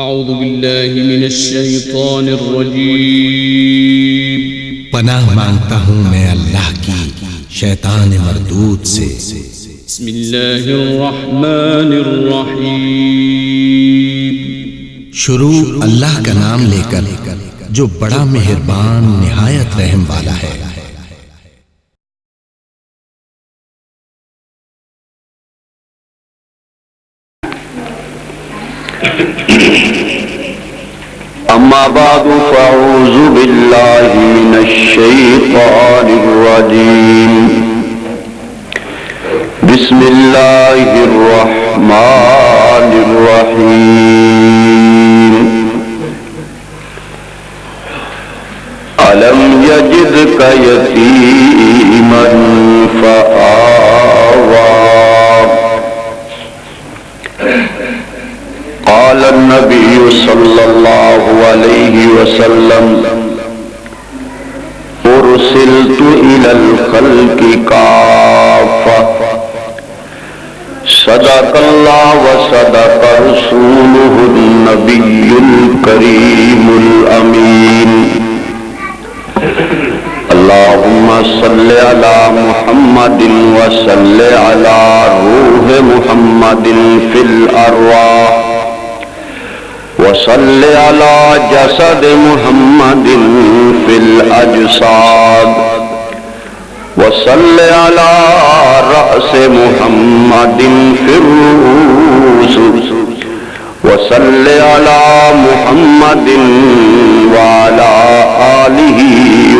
اعوذ باللہ من الشیطان الرجیم پناہ مانگتا ہوں میں اللہ کی شیطان مردود سے۔ بسم اللہ الرحمن الرحیم۔ شروع اللہ کا نام لے کر جو بڑا مہربان نہایت رحم والا ہے۔ اما بعد فاعوذ باللہ من الشیطان الرجیم، بسم اللہ الرحمن الرحیم۔ الم یجدک یتیما فآوی، قال النبي صلى الله عليه وسلم أرسلت إلى الخلق كافة، صدق الله وصدق رسوله النبي الكريم الأمين۔ اللهم صل على محمد وصل على روح محمد في الأرواح، وصل على جسد محمد في الأجساد، وصل على رأس محمد في الرؤوس، وصل على محمد وعلى آله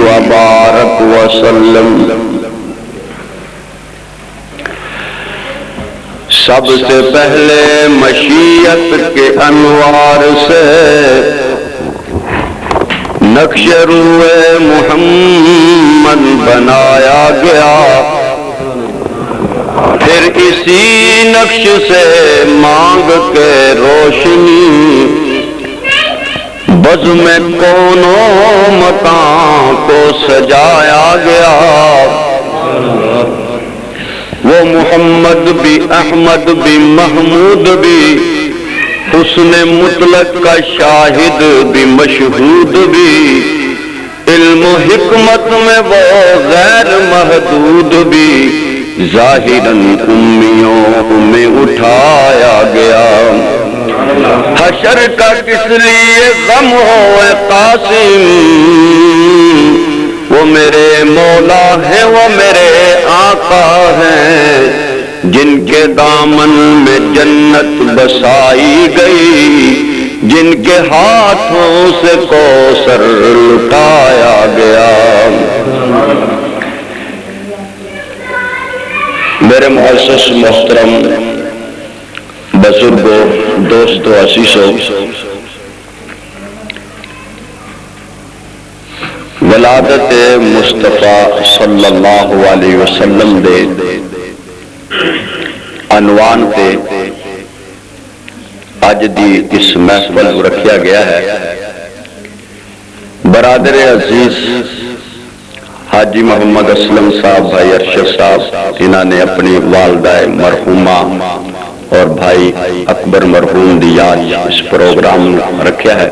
وبارك وسلم۔ سب سے پہلے مشیت کے انوار سے نقش روئے محمد بنایا گیا، پھر اسی نقش سے مانگ کے روشنی بزم کونوں مکان کو سجایا گیا۔ وہ محمد بھی احمد بھی محمود بھی، حسن مطلق کا شاہد بھی مشہود بھی، علم و حکمت میں وہ غیر محدود بھی، ظاہراً امیوں میں اٹھایا گیا۔ حشر کا کس لیے غم ہو اے قاسم، وہ میرے مولا ہیں وہ میرے آقا ہیں، جن کے دامن میں جنت بسائی گئی، جن کے ہاتھوں سے کوثر لٹایا گیا۔ میرے معزز محترم بزرگوں، دوستوں، عزیزوں، ولادت مصطفیٰ صلی اللہ علیہ وسلم دے عنوان تے اج دی اس محفل رکھیا گیا ہے۔ برادر عزیز حاجی محمد اسلم صاحب، بھائی ارشد صاحب، انہوں نے اپنی والدہ مرحومہ اور بھائی اکبر مرحوم دی یاد اس پروگرام رکھیا ہے۔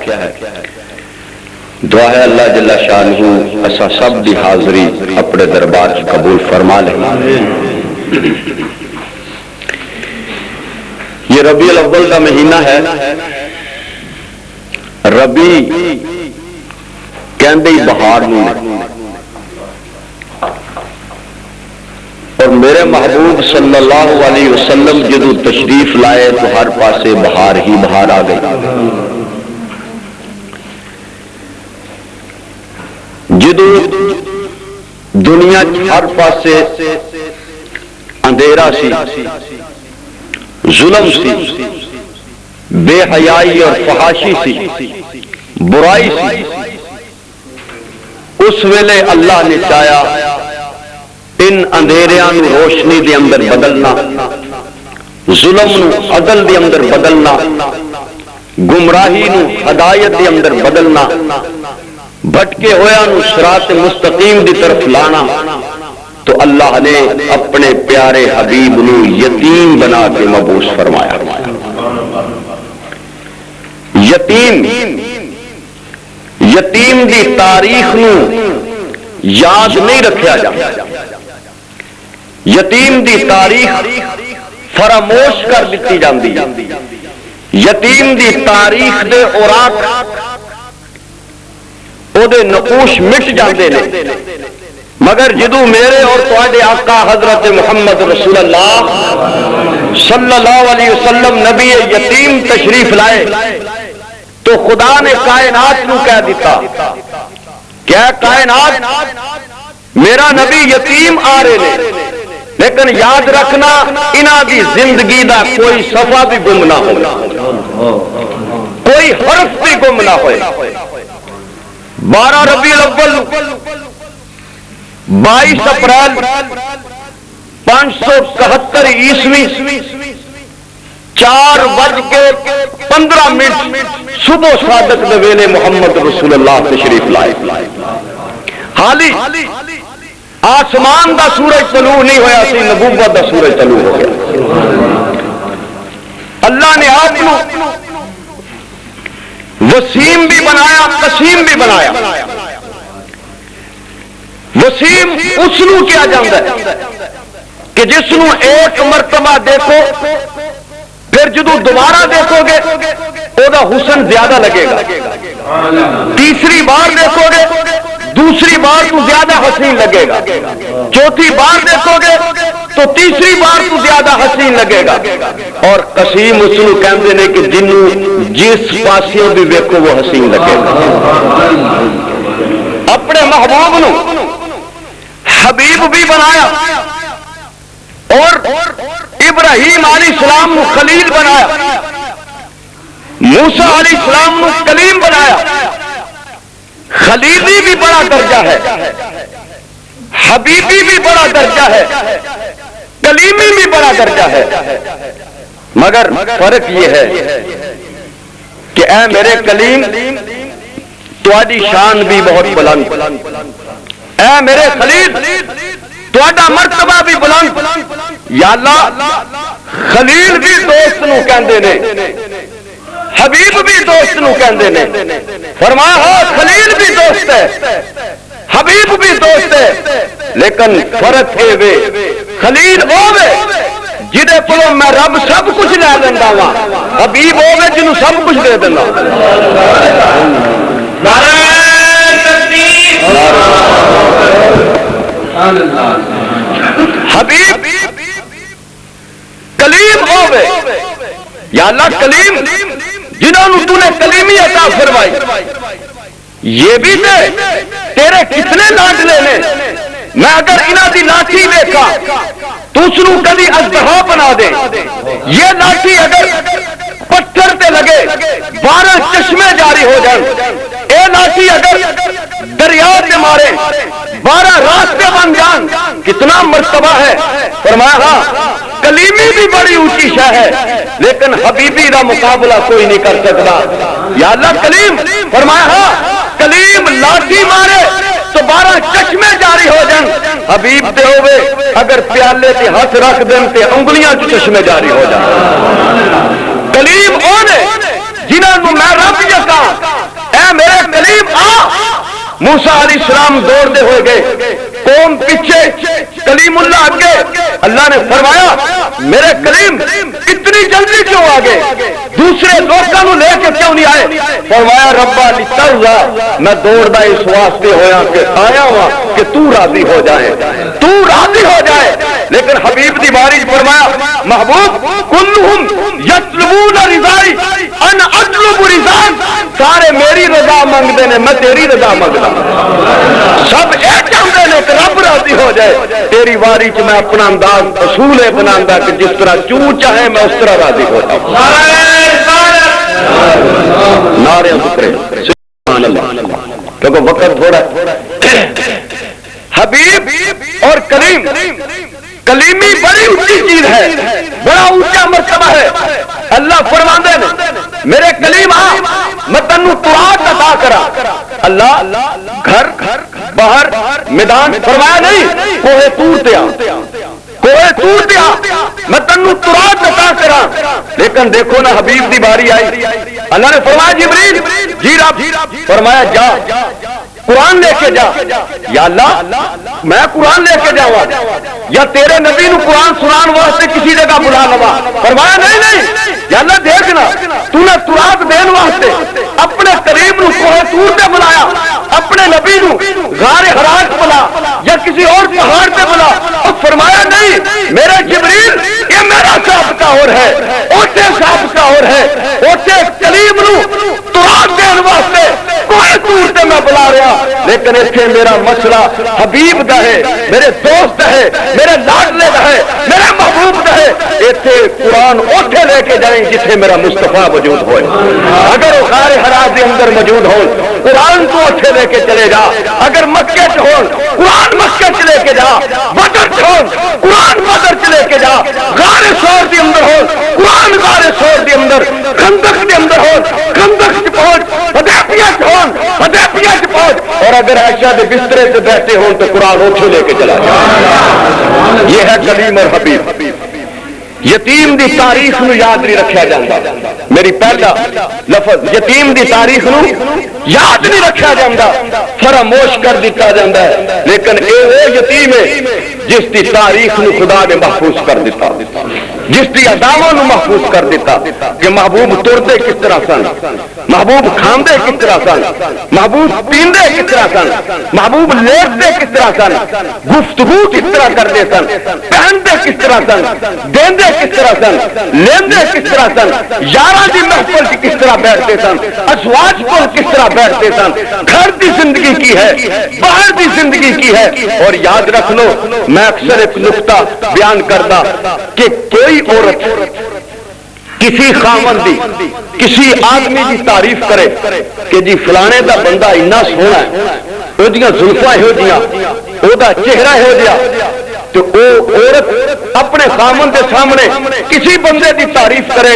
دعا ہے اللہ جل شانہ اسا سب دی حاضری اپنے دربار قبول فرما لے۔ یہ ربیع الاول کا مہینہ ہے۔ ربیع کہندے بہار نوں، اور میرے محبوب صلی اللہ علیہ وسلم جدو تشریف لائے تو ہر پاسے بہار ہی بہار آ گئی۔ جدو دنیا ہر پاسے اندھیرا سی، ظلم سی، بے حیائی اور فحاشی سی، برائی سی، اس ویلے اللہ نے چاہیا ان اندھیریاں نو روشنی دے اندر بدلنا، ظلم نو عدل دے اندر بدلنا، گمراہی نو ہدایت دے اندر بدلنا، بھٹکے ہویا نو صراط مستقیم دی طرف لانا۔ تو اللہ نے اپنے پیارے حبیب نو یتیم بنا کے مبعوث فرمایا۔ یتیم دی تاریخ نو یاد نہیں رکھیا جاتا، یتیم دی تاریخ فراموش کر دیتی جاندی، یتیم دی تاریخ دے اوراق او دے نقوش مٹ جاندے نے، مگر جدو میرے اور تواڈے آقا حضرت محمد رسول اللہ صلی اللہ علیہ وسلم نبی یتیم تشریف لائے تو خدا نے کائنات نو کہہ دیتا، کیا کائنات میرا نبی یتیم آ رہے نے، لیکن یاد رکھنا انہاں دی زندگی دا کوئی صفحہ بھی گم نہ ہو، کوئی حرف بھی گم نہ ہوئے۔ 12 ربیع الاول 22 اپریل 571 عیسوی 4:15 صبح صادق دے ویلے محمد رسول اللہ تشریف لائے۔ حالی آسمان دا سورج طلوع نہیں ہویا سی، نبوت دا سورج طلوع ہو گیا۔ اللہ نے آپ کو وسیم بھی بنایا، قسیم بھی بنایا۔ وسیم اس نو کیا جاندہ ہے کہ جس نو ایک مرتبہ دیکھو پھر جدو دوبارہ دیکھو گے او دا حسن زیادہ لگے گا، تیسری بار دیکھو گے دوسری بار تو زیادہ حسین لگے گا، چوتھی بار دیکھو گے تو تیسری بار تو زیادہ حسین لگے گا۔ اور قسیم اس نو کہندے نے کہ جنوں جس پاسیوں بھی دیکھو وہ حسین لگے گا۔ اپنے محبوب نو حبیب بھی بنایا اور ابراہیم علیہ السلام نو خلیل بنایا، موسیٰ علیہ السلام نو کلیم بنایا۔ خلیلی بھی بڑا درجہ ہے، حبیبی بھی بڑا درجہ ہے، کلیمی بھی بڑا درجہ ہے، مگر فرق یہ ہے کہ اے میرے کلیم تواڈی شان بھی بہت بلند، اے میرے خلیل تواڈا مرتبہ بھی بلند۔ یا اللہ خلیل بھی دوست نو کہندے نے، حبیب بھی دوست نو کہندے نے، فرمایا ہاں خلیل بھی دوست ہے، حبیب بھی دوست ہے، لیکن فرق ہے وے خلیل ہوے جدے کولوں میں رب سب کچھ لے لیندا وا، حبیب ہوے جنوں سب کچھ دے دیندا۔ حبیب کلیم ہوے، یا اللہ کلیم جنہوں تو نے کلیمی عطا فرمائی، یہ بھی دے تیرے کتنے لاڈلے نے، میں اگر انہاں دی لاٹھی دیکھا تو اس نو کبھی اژدہا بنا دے، یہ لاٹھی اگر پتھر تے لگے 12 چشمے جاری ہو جائیں، اے لاٹھی اگر دریا تے مارے 12 راستے بن جان، کتنا مرتبہ ہے۔ فرمایا ہاں کلیمی بھی بڑی اونچی شے ہے، لیکن حبیبی دا مقابلہ کوئی نہیں کر سکتا۔ یا اللہ کلیم، فرمایا ہاں کلیم لاٹھی مارے تو 12 چشمے جاری ہو جان، حبیب تے ہوئے اگر پیالے تے ہاتھ رکھ دیں تے انگلیاں چ چشمے جاری ہو جان۔ کلیم اونے جنہاں نو میں رب یکاں، اے میرے کلیم آ۔ موسیٰ علیہ السلام دوڑ دے ہوئے گئے، قوم پیچھے، کلیم اللہ آگے۔ اللہ نے فرمایا میرے کلیم اتنی جلدی کیوں آگے، دوسرے لوگوں لے کے کیوں نہیں آئے؟ فرمایا ربا لترضا، میں دوڑدا اس واسطے ہویا کہ آیا ہوا کہ تو راضی ہو جائے، تو راضی ہو جائے۔ لیکن حبیب دی باری فرمایا محبوب کلہم یطلبون رضائی انا اطلب رضاک، سارے میری رضا منگدے نے، میں تیری رضا منگدا، سب یہ چاہتے ہیں کہ رب راضی ہو جائے۔ تیری واری چ میں اپنا انداز اصول بناؤں کہ جس طرح چوں چاہے میں اس طرح راضی ہو جاؤں۔ نعرے ذکر سبحان اللہ، کیونکہ وقت تھوڑا ہے۔ حبیب اور کلیم، کلیمی بڑی اونچی چیز ہے، بڑا اونچا مرتبہ ہے۔ اللہ فرماندے نے میرے کلیم آ میں تنو قرآن عطا کرا۔ اللہ گھر باہر میدان، فرمایا نہیں کوہ طور تے آ، کوئے تور دیا میں تنو تراب عطا کرا. لیکن دیکھو نا حبیب دی باری آئی, اللہ نے فرمایا جبریل جی رب, فرمایا جا قرآن لے کے جا. یا اللہ میں قرآن لے کے جاؤں یا تیرے نبی نو قرآن سنان واسطے کسی جگہ بلا لوا؟ فرمایا نہیں نہیں, یا اللہ دیکھنا تو نے تراب دین واسطے اپنے قریب نو کوہ طور تے بلایا, اپنے نبی نو غار حراء بلا یا کسی اور پہاڑ پہ بلا. اور فرمایا نہیں میرے جبریل یہ میرا سابقہ اور ہے, اوتے سابقہ اور ہے, اوتے کلیم نو تراب دین واسطے کوہ طور تے میں بلا رہا. لیکن اتنے میرا مسئلہ حبیب دا ہے, میرے دوست ہے, میرے لاڈلے دا ہے, میرے محبوب دا ہے. اتنے قرآن اوتھے لے کے جائیں جتھے میرا مصطفیٰ موجود ہوئے. اگر وہ غار حراء دے اندر موجود ہو قرآن تو اوتھے لے کے چلے جا. اگر مکے چ ہو قرآن مکے چ لے کے جا, بدر چ ہو قرآن بدر چ لے کے جا, غار ثور دے اندر ہو قرآن غار ثور دے اندر, خندق دے اندر ہو خندق چ پہنچ, حدیبیہ چ ہو حدیبیہ چ پہنچ. اور اگر عائشہ کے بسترے سے بیٹھے ہوں تو قرآن اوچھے لے کے چلا جائے. یہ ہے کلیم اور حبیب. یتیم دی تاریخ نو یاد نہیں رکھا جاتا. میری پہلا لفظ یتیم دی تاریخ نو یاد نہیں رکھا جاتا, فراموش کر دیتا جاتا ہے. لیکن اے وہ یتیم ہے جس دی تاریخ نو خدا نے محفوظ کر دیتا, جس دی اداواں نو محفوظ کر دیتا کہ محبوب ترتے کس طرح سن, محبوب کھاندے کس طرح سن, محبوب پیندے کس طرح سن, محبوب لیٹتے کس طرح سن, گفتگو کس طرح کرتے سن, پہنتے کس طرح سن, دیندے کس طرح سن, لیندے کس طرح سن, یاراں دی محفل کی کس طرح بیٹھتے سن, ازواج کو کس طرح بیٹھتے سن, گھر دی زندگی کی ہے, باہر دی زندگی کی ہے. اور یاد رکھ لو میں اکثر ایک نقطہ بیان کرتا کہ کوئی عورت کسی خامن دی کسی آدمی کی تعریف کرے کہ جی فلانے دا بندہ اتنا سونا ہے, وہ زلفاں ہو جیاں, وہ چہرہ ہو جیا, تو وہ عورت اپنے خامن کے سامنے کسی بندے کی تعریف کرے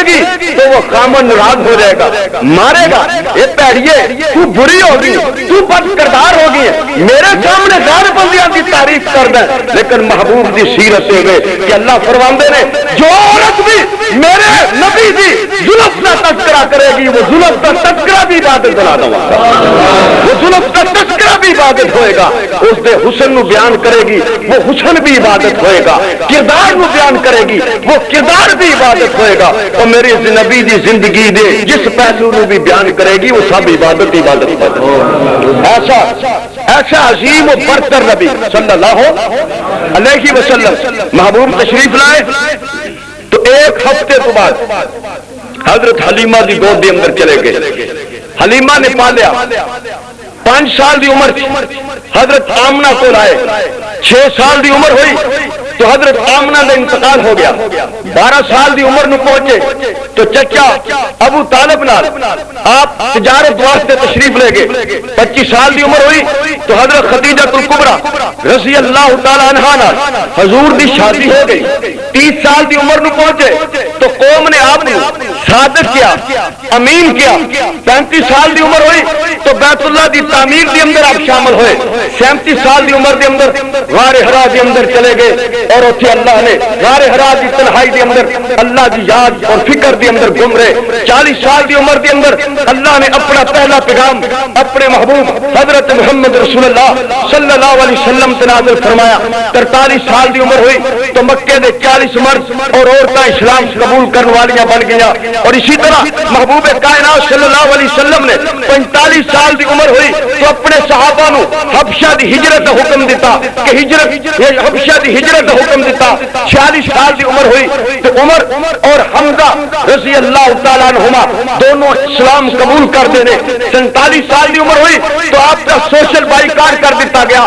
گی تو وہ خامن ناراض ہو جائے گا, مارے گا, یہ پیڑیے تو بری ہوگی, تو بد کردار ہوگی, میرے سامنے غیر بندیاں کی تعریف کر دیں. لیکن محبوب کی سیرت ہوئے کہ اللہ فرماندے نے جو عورت بھی میرے نبی دی زلف کا تذکرہ کرے گی وہ زلف کا تذکرہ بھی عبادت بنا دوں گا, وہ زلف کا تذکرہ بھی عبادت ہوئے گا. اس دے حسن نو بیان کرے گی وہ حسن بھی عبادت ہوئے گا, کردار نو بیان کرے گی وہ کردار بھی عبادت ہوئے گا. اور میری نبی دی زندگی دے جس پہلو نو بھی بیان کرے گی وہ سب عبادت ایسا ایسا عظیم و برتر نبی صلی اللہ علیہ وسلم محبوب تشریف لائے تو ایک ہفتے تو بعد حضرت حلیمہ دی گود کے اندر چلے گئے. حلیمہ نے پالیا, 5 سال دی عمر حضرت آمنہ کو لائے, 6 سال دی عمر ہوئی تو حضرت آمنہ کا انتقال ہو گیا. 12 سال دی عمر نو پہنچے تو چچا ابو طالب نال آپ تجارت واسطے تشریف لے گئے. 25 سال دی عمر ہوئی تو حضرت خدیجہ الکبریٰ رضی اللہ تعالی عنہا نال حضور دی شادی ہو گئی. 30 سال دی عمر نو پہنچے تو قوم نے آپ نے صادق کیا, امین کیا. 35 سال دی عمر ہوئی تو بیت اللہ دی تعمیر دی اندر آپ شامل ہوئے. 37 سال دی عمر دی اندر غار حراء دی اندر چلے گئے اور اتنے اللہ نے غار حراء دی تنہائی دی اندر اللہ دی یاد اور فکر دی اندر گم رہے. 40 سال دی عمر دی اندر اللہ نے اپنا پہلا پیغام اپنے محبوب حضرت محمد رسول اللہ صلی اللہ علیہ وسلم نازل فرمایا. 43 سال دی عمر ہوئی تو مکے دے 40 مرد اور عورتیں اسلام قبول کرنے والیاں بن گیا. اور اسی طرح محبوب کائنات صلی اللہ علیہ وسلم نے 45 سال دی عمر ہوئی تو اپنے صحابہ نو حبشہ دی ہجرت کا حکم دیتا کہ حبشہ دی ہجرت کا حکم دیتا. 46 سال دی عمر ہوئی تو عمر اور حمزہ رضی اللہ تعالیٰ عنہما دونوں اسلام قبول کر دینے. 47 سال دی عمر ہوئی تو آپ کا سوشل بائیکاٹ کر دیتا گیا,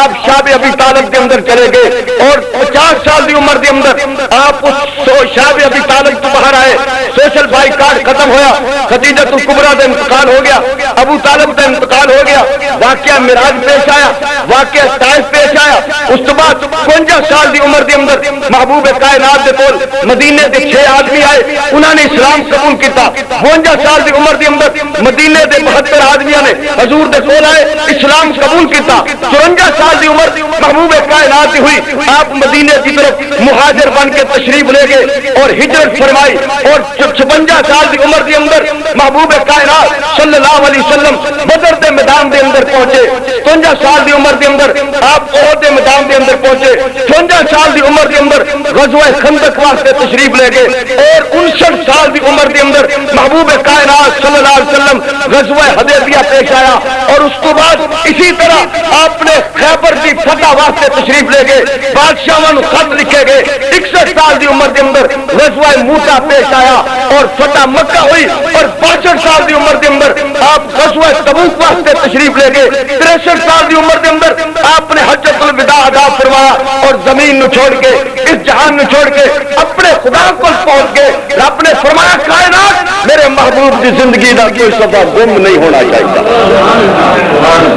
آپ شاب ابی طالب کے اندر چلے گئے. اور 50 سال دی عمر کے اندر آپ اس شاب ابی طالب تو باہر آئے, سوشل بائیکاٹ ختم ہوا. خدیجۃ الکبریٰ کا انتقال ہو گیا، ابو طالب کا انتقال ہو گیا، واقعہ معراج پیش آیا، واقعہ طائف پیش آیا۔ اس کے بعد 52 سال دی عمر دے اندر محبوب کائنات دے کول مدینے دے 6 آدمی آئے، انہوں نے اسلام قبول کیتا۔ 52 سال دی عمر دے اندر مدینے دے 72 آدمیاں نے حضور دے کول آئے، اسلام قبول کیتا۔ 54 سال دی عمر محبوب کائنات دی ہوئی، آپ مدینے کی طرف مہاجر بن کے تشریف لے گئے اور ہجرت فرمائی، اور 56 سال دی عمر دے اندر محبوب کائنات صلی اللہ علیہ وسلم بدر دے میدان دے اندر پہنچے۔ 57 سال دی عمر دے اندر آپ احد دے میدان دے اندر پہنچے۔ 54 سال دی عمر دے اندر غزوہ خندق واسطے تشریف لے گئے، اور 59 سال دی عمر دے اندر محبوب کائنات صلی اللہ علیہ وسلم غزوہ حدیبیہ پیش آیا، اور اس کے بعد اسی طرح آپ نے خیبر کی فتح واسطے تشریف لے گئے، بادشاہوں کو خط لکھے گئے۔ 61 سال دی عمر دے اندر غزوہ موسیٰ پیش آیا اور فتح مکہ ہوئی، اور 62 سال دی عمر دے اندر آپ غزوہ تبوک واسطے تشریف لے گئے۔ 63 سال دی عمر دے اندر آپ نے حجۃ الوداع ادا فرمایا، اور زمین نو چھوڑ کے، اس جہان نو چھوڑ کے اپنے خدا کو پہنچ گئے۔ رب نے فرمایا کائنات میرے محبوب کی زندگی کا کوئی صفحہ گم نہیں ہونا چاہیے۔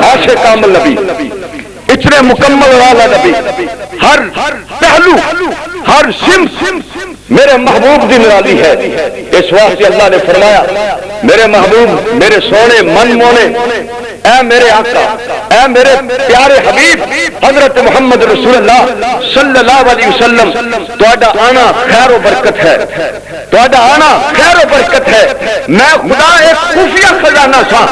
عاشق کامل نبی، اتنے مکمل والا نبی، ہر پہلو ہر سمت میرے محبوب کی نرالی ہے۔ اس واسطے اللہ نے فرمایا میرے محبوب، میرے سونے من مونے، اے میرے آقا، اے میرے پیارے حبیب حضرت محمد رسول اللہ صلی اللہ علیہ وسلم، تہاڈا آنا خیر و برکت ہے، تہاڈا آنا خیر و برکت ہے۔ میں خدا ایک خفیہ خزانہ سا،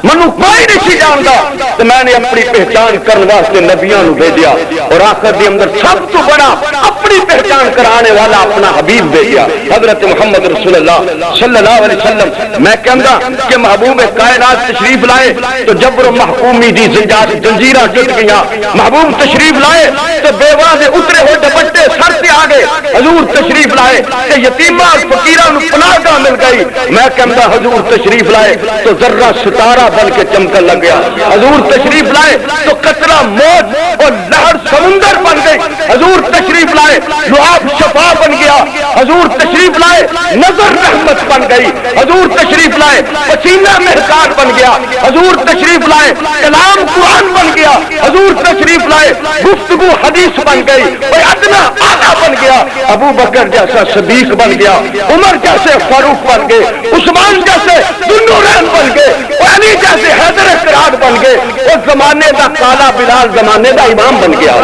منو کوئی نہیں جانتا، تو میں نے اپنی پہچان کرنے واسطے نبیاں نو بھیجیا، اور آخر دے اندر سب تو بڑا اپنی پہچان کرانے والا اپنا حبیب بھیجیا حضرت محمد رسول اللہ صلی اللہ علیہ وسلم۔ میں کہندا کہ محبوب کائنات تشریف لائے تو جبر و محکومی دی زنجیراں ٹوٹ گئیاں، محبوب تشریف لائے تو بیواں دے اترے ہوئے دوپٹے سر تے آ گئے، حضور تشریف لائے کہ یتیماں اور فقیراں نو پناہ گاہ مل گئی۔ میں کہندا حضور تشریف لائے تو ذرہ ستارہ بن کے چمکن لگ گیا، حضور تشریف لائے تو قطرہ موج اور لہر سمندر بن گئی، حضور تشریف لائے لعاب شفا بن گیا، حضور تشریف لائے نظر رحمت بن گئی، حضور تشریف لائے پسینہ مہکار بن گیا، حضور تشریف لائے کلام قرآن بن گیا، حضور تشریف لائے گفتگو حدیث بن گئی، کوئی ادنا آقا بن گیا، ابو بکر جیسا صدیق بن گیا، عمر جیسے فاروق بن گئے، عثمان جیسے ذوالنورین بن گئے، علی جیسے حیدر قرار بن گئے، اور زمانے کا کالا بلال زمانے کا امام بن گیا۔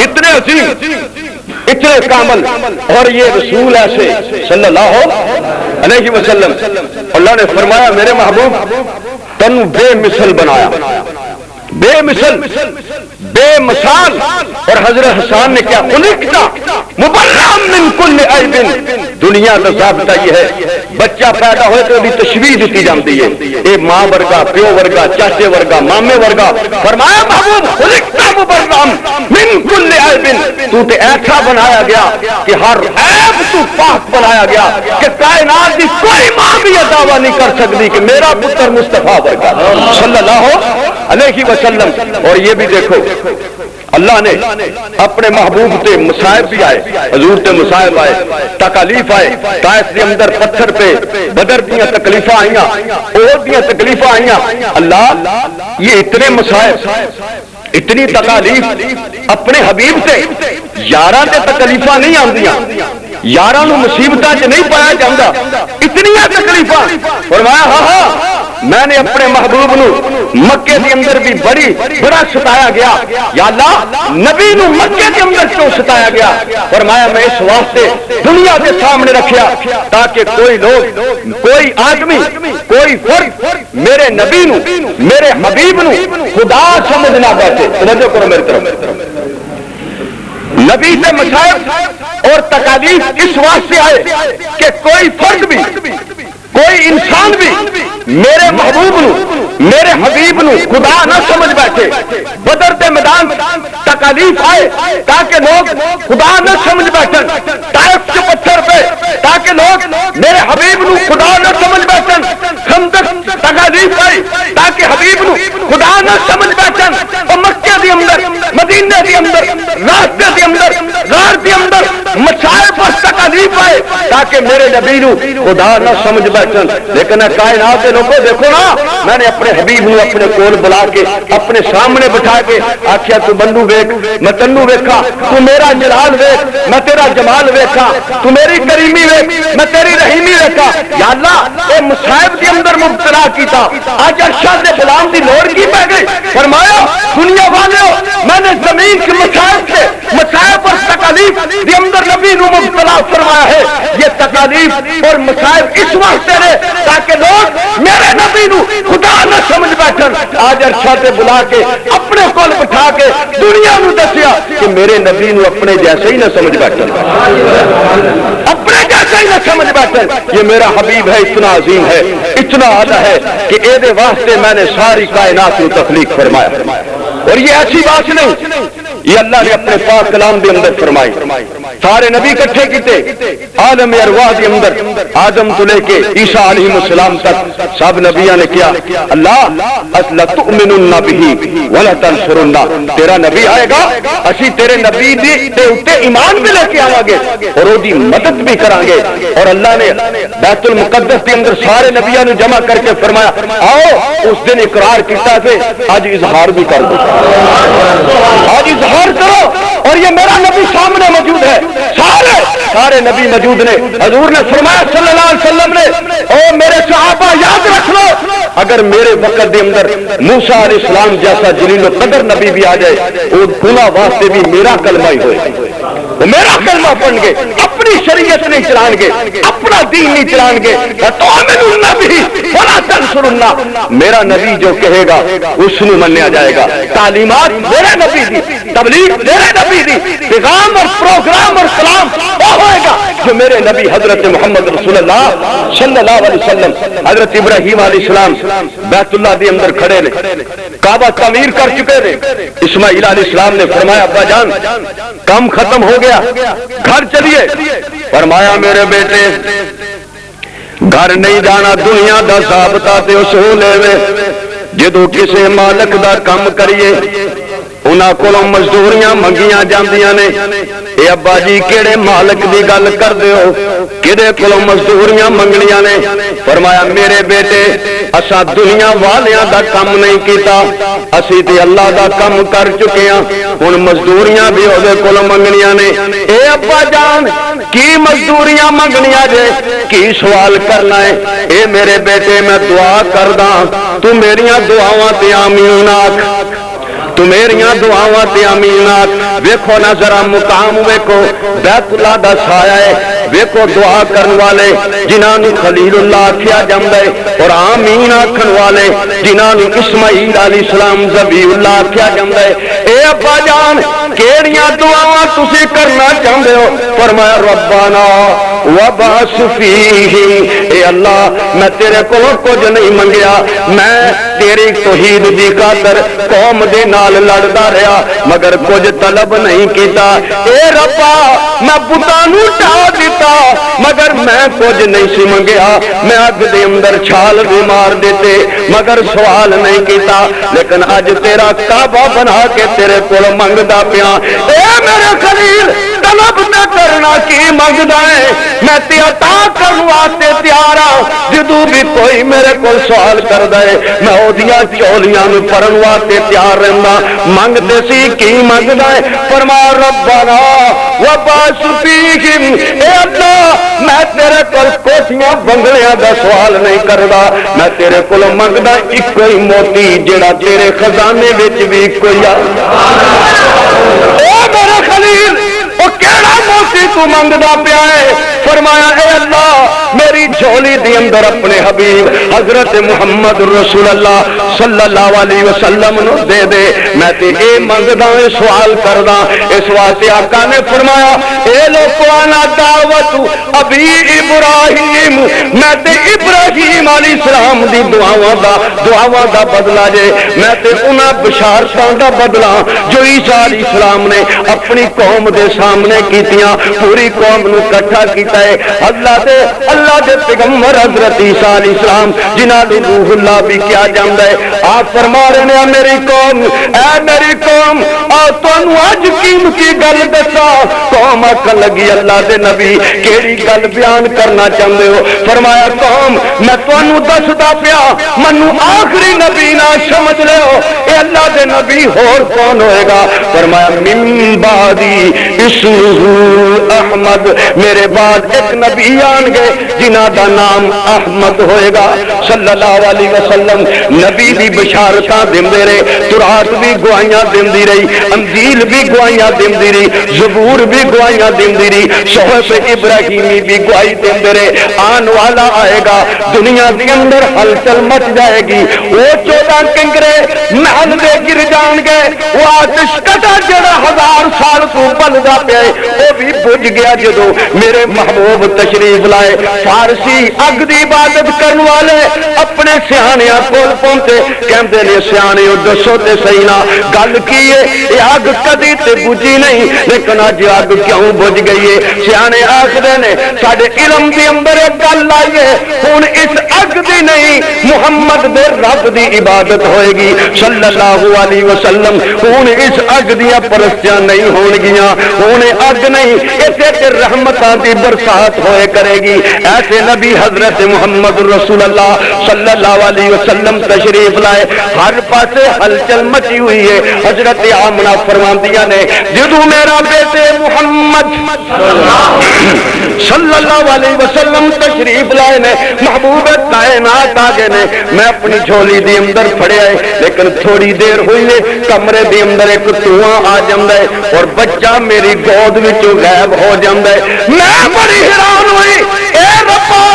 اتنے عظیم، اتنے کامل، اور یہ رسول ایسے صلی اللہ علیہ وسلم، اللہ نے فرمایا میرے محبوب تنو بے مثل بنایا، بے مثل بے مثال۔ اور حضرت حسان نے کیا خلقتا مبرم من کل عیب، دنیا کا ضابطہ یہ ہے بچہ پیدا ہوئے تو ابھی تشبیہ دیتی جاتی ہے، اے ماں ورگا، پیو ورگا، چاچے ورگا، مامے ورگا۔ فرمایا محبوب خلقتا مبرم من کل عیب، تو تے ایسا بنایا گیا کہ ہر عیب تو پاک بنایا گیا، کہ کائنات کی کوئی ماں بھی یہ دعویٰ نہیں کر سکتی کہ میرا پتر مصطفیٰ ورگا صلی اللہ علیہ وسلم۔ اور یہ بھی دیکھو اللہ نے اپنے محبوب تے مصائب بھی آئے، حضور تے مصائب آئے، تکالیف آئے، طائف کے اندر پتھر پہ بدر دیاں تکلیفاں آئیاں، احد دیاں تکلیفاں آئیاں۔ اللہ یہ اتنے مصائب، اتنی تکالیف اپنے حبیب سے یاراں تے تکلیفاں نہیں آندیاں، یاراں نو مصیبتاں چ نہیں پایا جاندا، اتنی تکلیفاں۔ فرمایا ہاں ہاں میں نے اپنے محبوب نو مکے کے اندر بھی بڑا ستایا گیا، یا اللہ نبی نو مکے کے اندر کیوں ستایا گیا؟ فرمایا میں اس واسطے دنیا کے سامنے رکھیا تاکہ کوئی لوگ، کوئی آدمی، کوئی فرد میرے نبی نو، میرے حبیب نو خدا سمجھ نہ بیٹھے۔ توجہ کرو میری طرف، نبی سے مصائب اور تکالیف اس واسطے آئے کہ کوئی فرد بھی، کوئی انسان بھی میرے محبوب نو، میرے حبیب نو خدا نہ سمجھ بیٹھے۔ بدر کے میدان تکالیف آئے تاکہ لوگ خدا نہ سمجھ بیٹھن، طائف کے پتھر پہ تاکہ لوگ میرے حبیب نو خدا نہ سمجھ بیٹھن، خندق تکالیف آئی تاکہ حبیب نو خدا نہ سمجھ بیٹھن، اور مکے کے اندر، مدینے مدینے کے اندر راستے کے اندر غار کے اندر مسائل پر تکلیف آئے تاکہ میرے نبی نو خدا نہ سمجھ بیٹھن. لیکن کائنات کے لوگوں دیکھو نا, میں نے اپنے حبیب نو اپنے کول بلا کے اپنے سامنے بٹھا کے آخیا تو بندو ویکھ میں تنو ویکھا, تو میرا جلال ویکھ میں تیرا جمال ویکھا, تو میری کریمی ویکھ میں تیری رحیمی ویکھا. یا اللہ اے مصائب کے اندر مبتلا کیتا, اج ارشاد دے غلام دی لوڑ کی پہ گئی. فرمایا دنیا والو میں نے زمین کے مصائب سے مصائب اور تکالیف کے اندر نبی نو مبتلا فرمایا ہے. یہ تکالیف اور مصائب اس واسطے نے تاکہ لوگ میرے نبی نو خدا نہ سمجھ بیٹھن. آج ارشاد دے بلا کے اپنے کول بٹھا کے دنیا نو دسیا کہ میرے نبی نو اپنے جیسے ہی نہ سمجھ بیٹھن, اپنے جیسے ہی نہ سمجھ بیٹھن. یہ میرا حبیب ہے, اتنا عظیم ہے, اتنا اعلیٰ ہے کہ اے دے واسطے میں نے ساری کائنات کو تخلیق فرمایا. اور یہ ایسی بات نہیں, یہ اللہ نے اپنے پاک کلام دے اندر فرمائی. سارے نبی اکٹھے کیتے عالم ارواح دے اندر, آدم تو لے کے عیسیٰ علیہ السلام تک سب نبیوں نے کیا اللہ اصل تؤمنن به ولا تنصرن. تیرا نبی آئے گا, اسی تیرے نبی دے اوتے ایمان بھی لے کے آواں گے اور وہ دی مدد بھی کران گے. اور اللہ نے بیت المقدس کے اندر سارے نبیوں نے جمع کر کے فرمایا آؤ اس دن اقرار کیتا تھے, آج اظہار بھی کر دو, آج اظہار کرو. اور یہ میرا نبی سامنے موجود ہے, سارے نبی موجود نے. حضور نے فرمایا صلی اللہ علیہ وسلم نے, او میرے صحابہ یاد رکھ لو اگر میرے وقت کے اندر موسیٰ علیہ السلام جیسا جلیل و قدر نبی بھی آ جائے وہ گناہ واسطے بھی میرا کلمہ ہی ہوئے, وہ میرا کلمہ پڑھیں گے, اپنی شریعت نہیں چلائیں گے, اپنا دین نہیں چلائیں گے. تؤمنون به ولا تنصرن. میرا نبی جو کہے گا اس نے منیا جائے گا. تعلیمات میرے نبی دی, تبلیغ میرے نبی دی, پیغام اور پروگرام اور کلام وہ ہوئے گا جو میرے نبی حضرت محمد رسول اللہ صلی اللہ علیہ وسلم. حضرت ابراہیم علیہ السلام بیت اللہ دے اندر کھڑے نے, کعبہ تعمیر کر چکے تھے. اسماعیل علیہ السلام نے فرمایا ابا جان کام ختم ہو گیا, گھر چلیے. فرمایا میرے بیٹے گھر نہیں جانا, دنیا دا ضابطہ تے اصول ہے. جدو کسے مالک دا کام کریے انہاں کولوں مزدوریاں منگیاں جاندیاں نے. اے ابا جی کیڑے مالک دی گل کردے ہو, کدے کولوں مزدوریاں منگنیاں نے؟ فرمایا میرے بیٹے اساں دنیا والیاں دا کم نہیں کیتا, اسی تے اللہ دا کم کر چکے ہاں, ہن مزدوریاں بھی اودے کولوں منگنیاں نے. اے ابا جان کی مزدوریاں منگنیاں جے, کی سوال کرنا ہے؟ اے میرے بیٹے میں دعا کردا, تو میریاں دعاواں تے آمین آکھ, تو میریاں دعاواں تے آمین آکھ. ویکھو نا ذرا مقام ویکھو, بیت اللہ دا سایہ ہے. ویکھو دعا کرن والے جنہاں نوں خلیل اللہ آکھیا جاندا ہے, اور آمین آکھن والے جنہاں نوں اسماعیل علیہ السلام ذبیح اللہ آکھیا جاندا ہے. اے ابا جان کیڑیاں دعاواں تسی کرنا چاہندے ہو؟ فرمایا ربنا وبعث فیہم. اے اللہ میں تیرے کولوں کچھ نہیں منگیا, میں تیری توحید دی خاطر قوم دے نال لڑدا رہا مگر کچھ طلب نہیں کیتا. اے ربا میں بتاں نوں ٹھا دیتا مگر میں کچھ نہیں سی منگیا, میں اگ دے اندر چھال بھی مار دیتے مگر سوال نہیں کیتا. لیکن اج تیرا کعبہ بنا کے تیرے کول منگدا پیا. اے میرے خلیل طلب نہ کرنا کی منگدا ہے, میں تے عطا کرن واسطے تیار ہاں. جدوں بھی کوئی میرے کول سوال کردا ہے میں اودیاں چولیاں نوں پڑھن واسطے تیار رہندا. منگتے سی کی منگدا ہے؟ فرمایا ربنا وبعث فیہم. اے اللہ میں تیرے کول کوٹھیاں بنگلیاں دا سوال نہیں کردا, میں تیرے کول منگدا ایک ہی موتی جڑا تیرے خزانے وچ بھی کوئی آ. اے میرے خلیل وہ کیڑا موتی تو منگدا پیا ہے؟ فرمایا اے اللہ میری جھولی دی اندر اپنے حبیب حضرت محمد رسول اللہ صلی اللہ علیہ وسلم نو دے دے, میں تے اے منگدا اے سوال کردا. اس واسطے آقا نے فرمایا اے لوکو انا دعوت ابی ابراہیم, میں تے ابراہیم علیہ السلام دی دعاواں دا بدلہ جے, میں تے انہاں بشارتاں دا بدلہ جو عیسیٰ علیہ السلام نے اپنی قوم دے سامنے کیتیاں, پوری قوم نو اکٹھا کیتا ہے. اللہ دے پیغمبر حضرت عیسیٰ علیہ السلام جنہاں نوں روح اللہ بھی کیا جاندا ہے, آپ فرما رہے ہیں میری قوم, اے میری قوم آ تانوں اج قیمتی گل دساں. قوم آکھن لگی اللہ دے نبی کیڑی گل بیان کرنا چاہندے ہو؟ فرمایا قوم میں تانوں دسدا پیا منوں آخری نبی نہ سمجھ لو. اے اللہ دے نبی ہور کون ہوئے گا؟ فرمایا من بعدی اسمہ احمد، میرے بعد ایک نبی آن گے جنہاں دا نام احمد ہوئے گا. صلی اللہ علیہ وسلم نبی دی بشارتاں دیندے رہے، تورات بھی گواہیاں دیندی رہی، انجیل بھی گواہیاں دیندی رہی، زبور بھی گواہیاں دیندی رہی، صحف ابراہیمی بھی گواہی دیندے رہے. آن والا آئے گا، دنیا کے اندر ہلچل مچ جائے گی. وہ 14 کنگرے محل دے گر جان گے، وہ آتش کٹا جڑا 1000 سال تو بلدا پیا وہ بھی بجھ گیا جدو میرے محبوب تشریف لائے. فارسی اگ دی عبادت کرن والے اپنے سیانیاں کول پہنچے، کہندے نے سیانیو دسو تے صحیح نا گل کی ہے؟ یہ اگ کدی تے بجھی نہیں لیکن اج اگ کیوں بجھ گئی ہے؟ سیانے آکھدے نے ساڈے علم دی اندر ایک گل آئی ہے، ہن اس اگ دی نہیں محمد دے رب دی عبادت ہوئے گی صلی اللہ علیہ وسلم. ہن اس اگ دیا پرستیاں نہیں ہون گیاں، ہن اگ نہیں اسے تے رحمتاں دی برسات ہوئے کرے گی. ایسے نبی حضرت محمد رسول اللہ صلی اللہ علیہ وسلم تشریف لائے، ہر پاسے ہلچل مچی ہوئی ہے. حضرت آمنہ فرماندیاں نے جدو میرا بیٹے محمد صلی اللہ علیہ وسلم تشریف لائے نے، محبوب کائنات آگے نے، میں اپنی جھولی دی اندر پھڑے آئے لیکن تھوڑی دیر ہوئی ہے کمرے دی اندر ایک دھواں آ جاندا ہے اور بچہ میری گود وچوں غائب ہو جاندا ہے. میں بڑی حیران ہوئی، اے ربا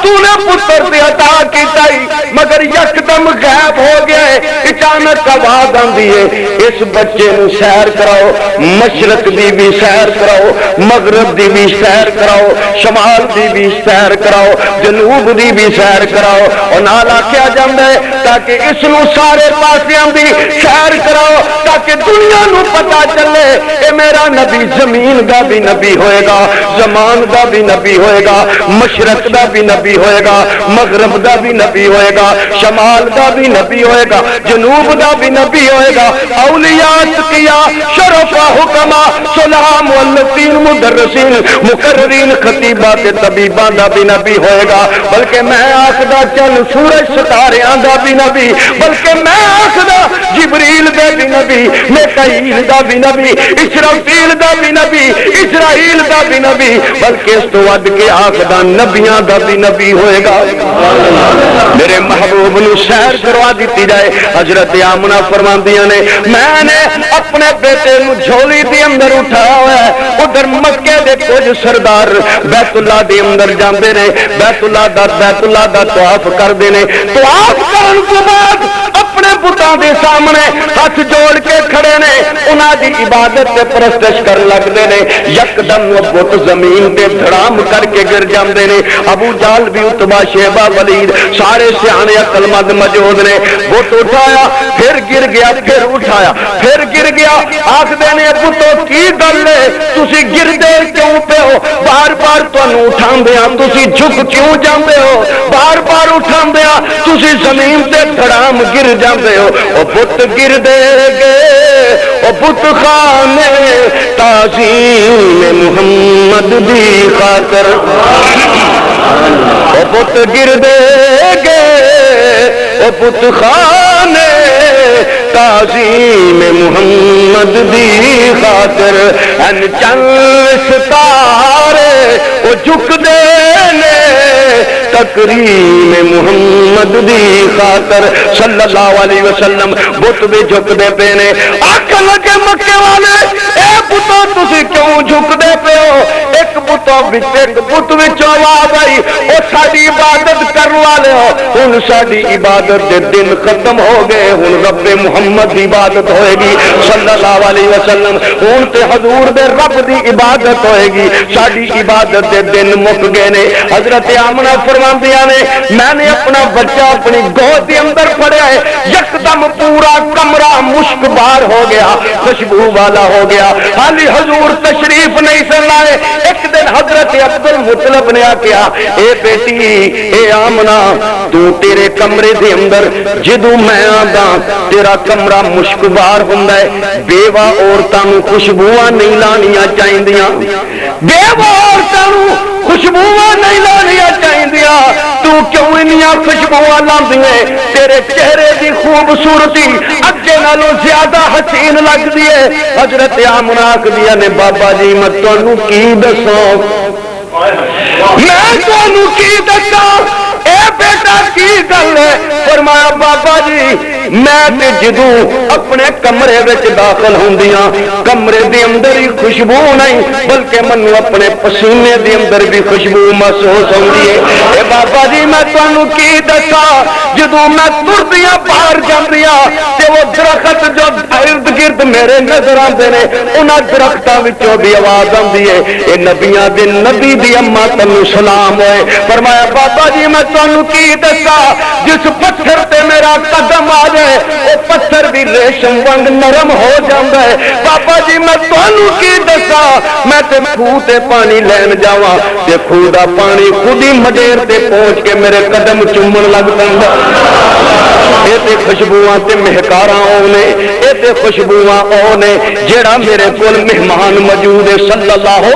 تو نے پتر سے عطا کیتا ہی مگر یکدم غائب ہو گیا ہے. اچانک آواز آندی ہے اس بچے نو سیر کراؤ، مشرق دی بھی سیر کراؤ، مغرب دی بھی سیر کراؤ، شمال دی بھی سیر کراؤ، جنوب دی بھی سیر کراؤ. اور نال آکھیا جاندا ہے تاکہ اس نو سارے پاسیاں دی سیر کراؤ تاکہ دنیا نو پتہ چلے اے میرا نبی زمین دا بھی نبی ہوئے گا، زمان دا بھی نبی ہوئے گا، مشرق دا بھی نبی ہوئے گا، مغرب دا بھی نبی ہوئے گا، شمال دا بھی نبی ہوئے گا، جنوب دا بھی نبی ہوئے گا. اولیاء تقیہ شرفا حکما صلحاء مؤلفین مدرسین مقررین خطیبات طبیباں دا بھی نبی ہوئے گا. بلکہ میں آخدا چل سورج ستاریاں دا بھی نبی، بلکہ میں آخدا جبریل دے بھی نبی، میکائیل دا بھی نبی، اسرافیل دا بھی نبی، اسرائیل دا بھی نبی، بلکہ اس تو ود کے آخدا نبیاں دا بھی نبی ہوئے گا. میرے محبوب نو سیر کروا دیتی جائے. حضرت آمنہ فرماندیاں نے میں نے اپنے بیٹے نو جھولی دی اندر اٹھایا ہوا ہے. ادھر مکے دے کچھ سردار بیت اللہ دے اندر جاندے نے، بیت اللہ دا طواف کردے نے. طواف کرن تو بعد اپنے بتاں دے سامنے ہاتھ جوڑ کے کھڑے نے، انہاں دی عبادت تے پرستش کر لگدے نے. یکدم وہ بت زمین تے دھڑام کر کے گر جاندے نے. ابو جہل بھی، عتبہ، شیبہ، ولید سارے سیانے عقل مند موجود نے. بت اٹھایا پھر گر گیا، پھر اٹھایا پھر گر گیا. آکھدے نے بتو کی گل ہے تسی گردے کیوں پے ہو؟ بار بار تانوں اٹھاندیاں تسی جھک کیوں جاندے ہو؟ بار بار اٹھاندیاں تسی زمین تے دھڑام گر جاندے ہو. او بت گردے گئے او بت خانے تعظیم محمد دی خاطر، او بت گردے گئے او بت خانے تعظیم محمد دی خاطر. ان چند ستارے او جھک دے نے تکریم محمد دی خاطر. صلی اللہ علیہ وسلم بت بھی جھک دے پے نے. آکھن لگے مکے والے اے بتو تسی کیوں جھک دے پے ہو؟ ایک بتوں وچ آواز آئی او ساڈی عبادت کرن والے ہو، ہن ساڈی عبادت دے دن ختم ہو گئے، ہن رب محمد دی عبادت ہوئے گی صلی اللہ علیہ وسلم. ہن تے حضور دے رب دی عبادت ہوئے گی، ساڈی عبادت دے دن مک گئے نے. حضرت آمنہ فرماندیاں نے میں نے اپنا بچہ اپنی گود دے اندر پڑیا ہے، یکدم پورا کمرہ مشک بار ہو گیا، خوشبو والا ہو گیا. حالی حضور تشریف نہیں سن لائے. ایک دن حضرت حضرت عبد المطلب نے آکھیا اے بیٹی اے آمنہ تو تیرے کمرے دے اندر جدوں میں آندا تیرا کمرہ مشکبار ہوندا ہے بیوہ عورتاں نوں خوشبوواں نہیں لانیاں چاہیندیاں بیوہ عورتاں نوں خوشبوواں نہیں لانیاں چاہیندیاں تو کیوں انیاں خوشبوواں لاندی ہے تیرے چہرے دی خوبصورتی اگے نالوں زیادہ حسین لگدی ہے حضرت آمنہ آکھدیاں نے بابا جی میں تانوں کی دساں میں تانوں کی دساں اے بیٹا کی گل ہے فرمایا بابا جی میں تے جدوں اپنے کمرے وچ داخل ہوندیاں کمرے دے اندر ہی خوشبو نہیں بلکہ منوں اپنے پسینے دے اندر بھی خوشبو محسوس ہوندی ہے اے بابا جی میں تانوں کی دساں جدوں میں ٹردیاں باہر جاندیاں تے وہ درخت جو ارد گرد میرے نظر آندے نے انہاں درختاں وچوں بھی آواز آندی ہے اے نبیاں دے نبی دی اماں تینوں سلام ہوئے فرمایا بابا جی میں تانوں کی دساں جس پتھر تے میرا قدم آ جائے وہ پتھر بھی ریشم وانگ نرم ہو جاندا ہے بابا جی میں تانوں کی دساں میں تے خوہ تے پانی لین جاواں تے خوہ دا پانی خود ہی مڈیر تے پہنچ کے میرے قدم چومن لگ پیندا اے تے خوشبوواں تے مہکاراں اونے اے تے خوشبوواں اونے جیڑا میرے کول مہمان موجود ہے صلی اللہ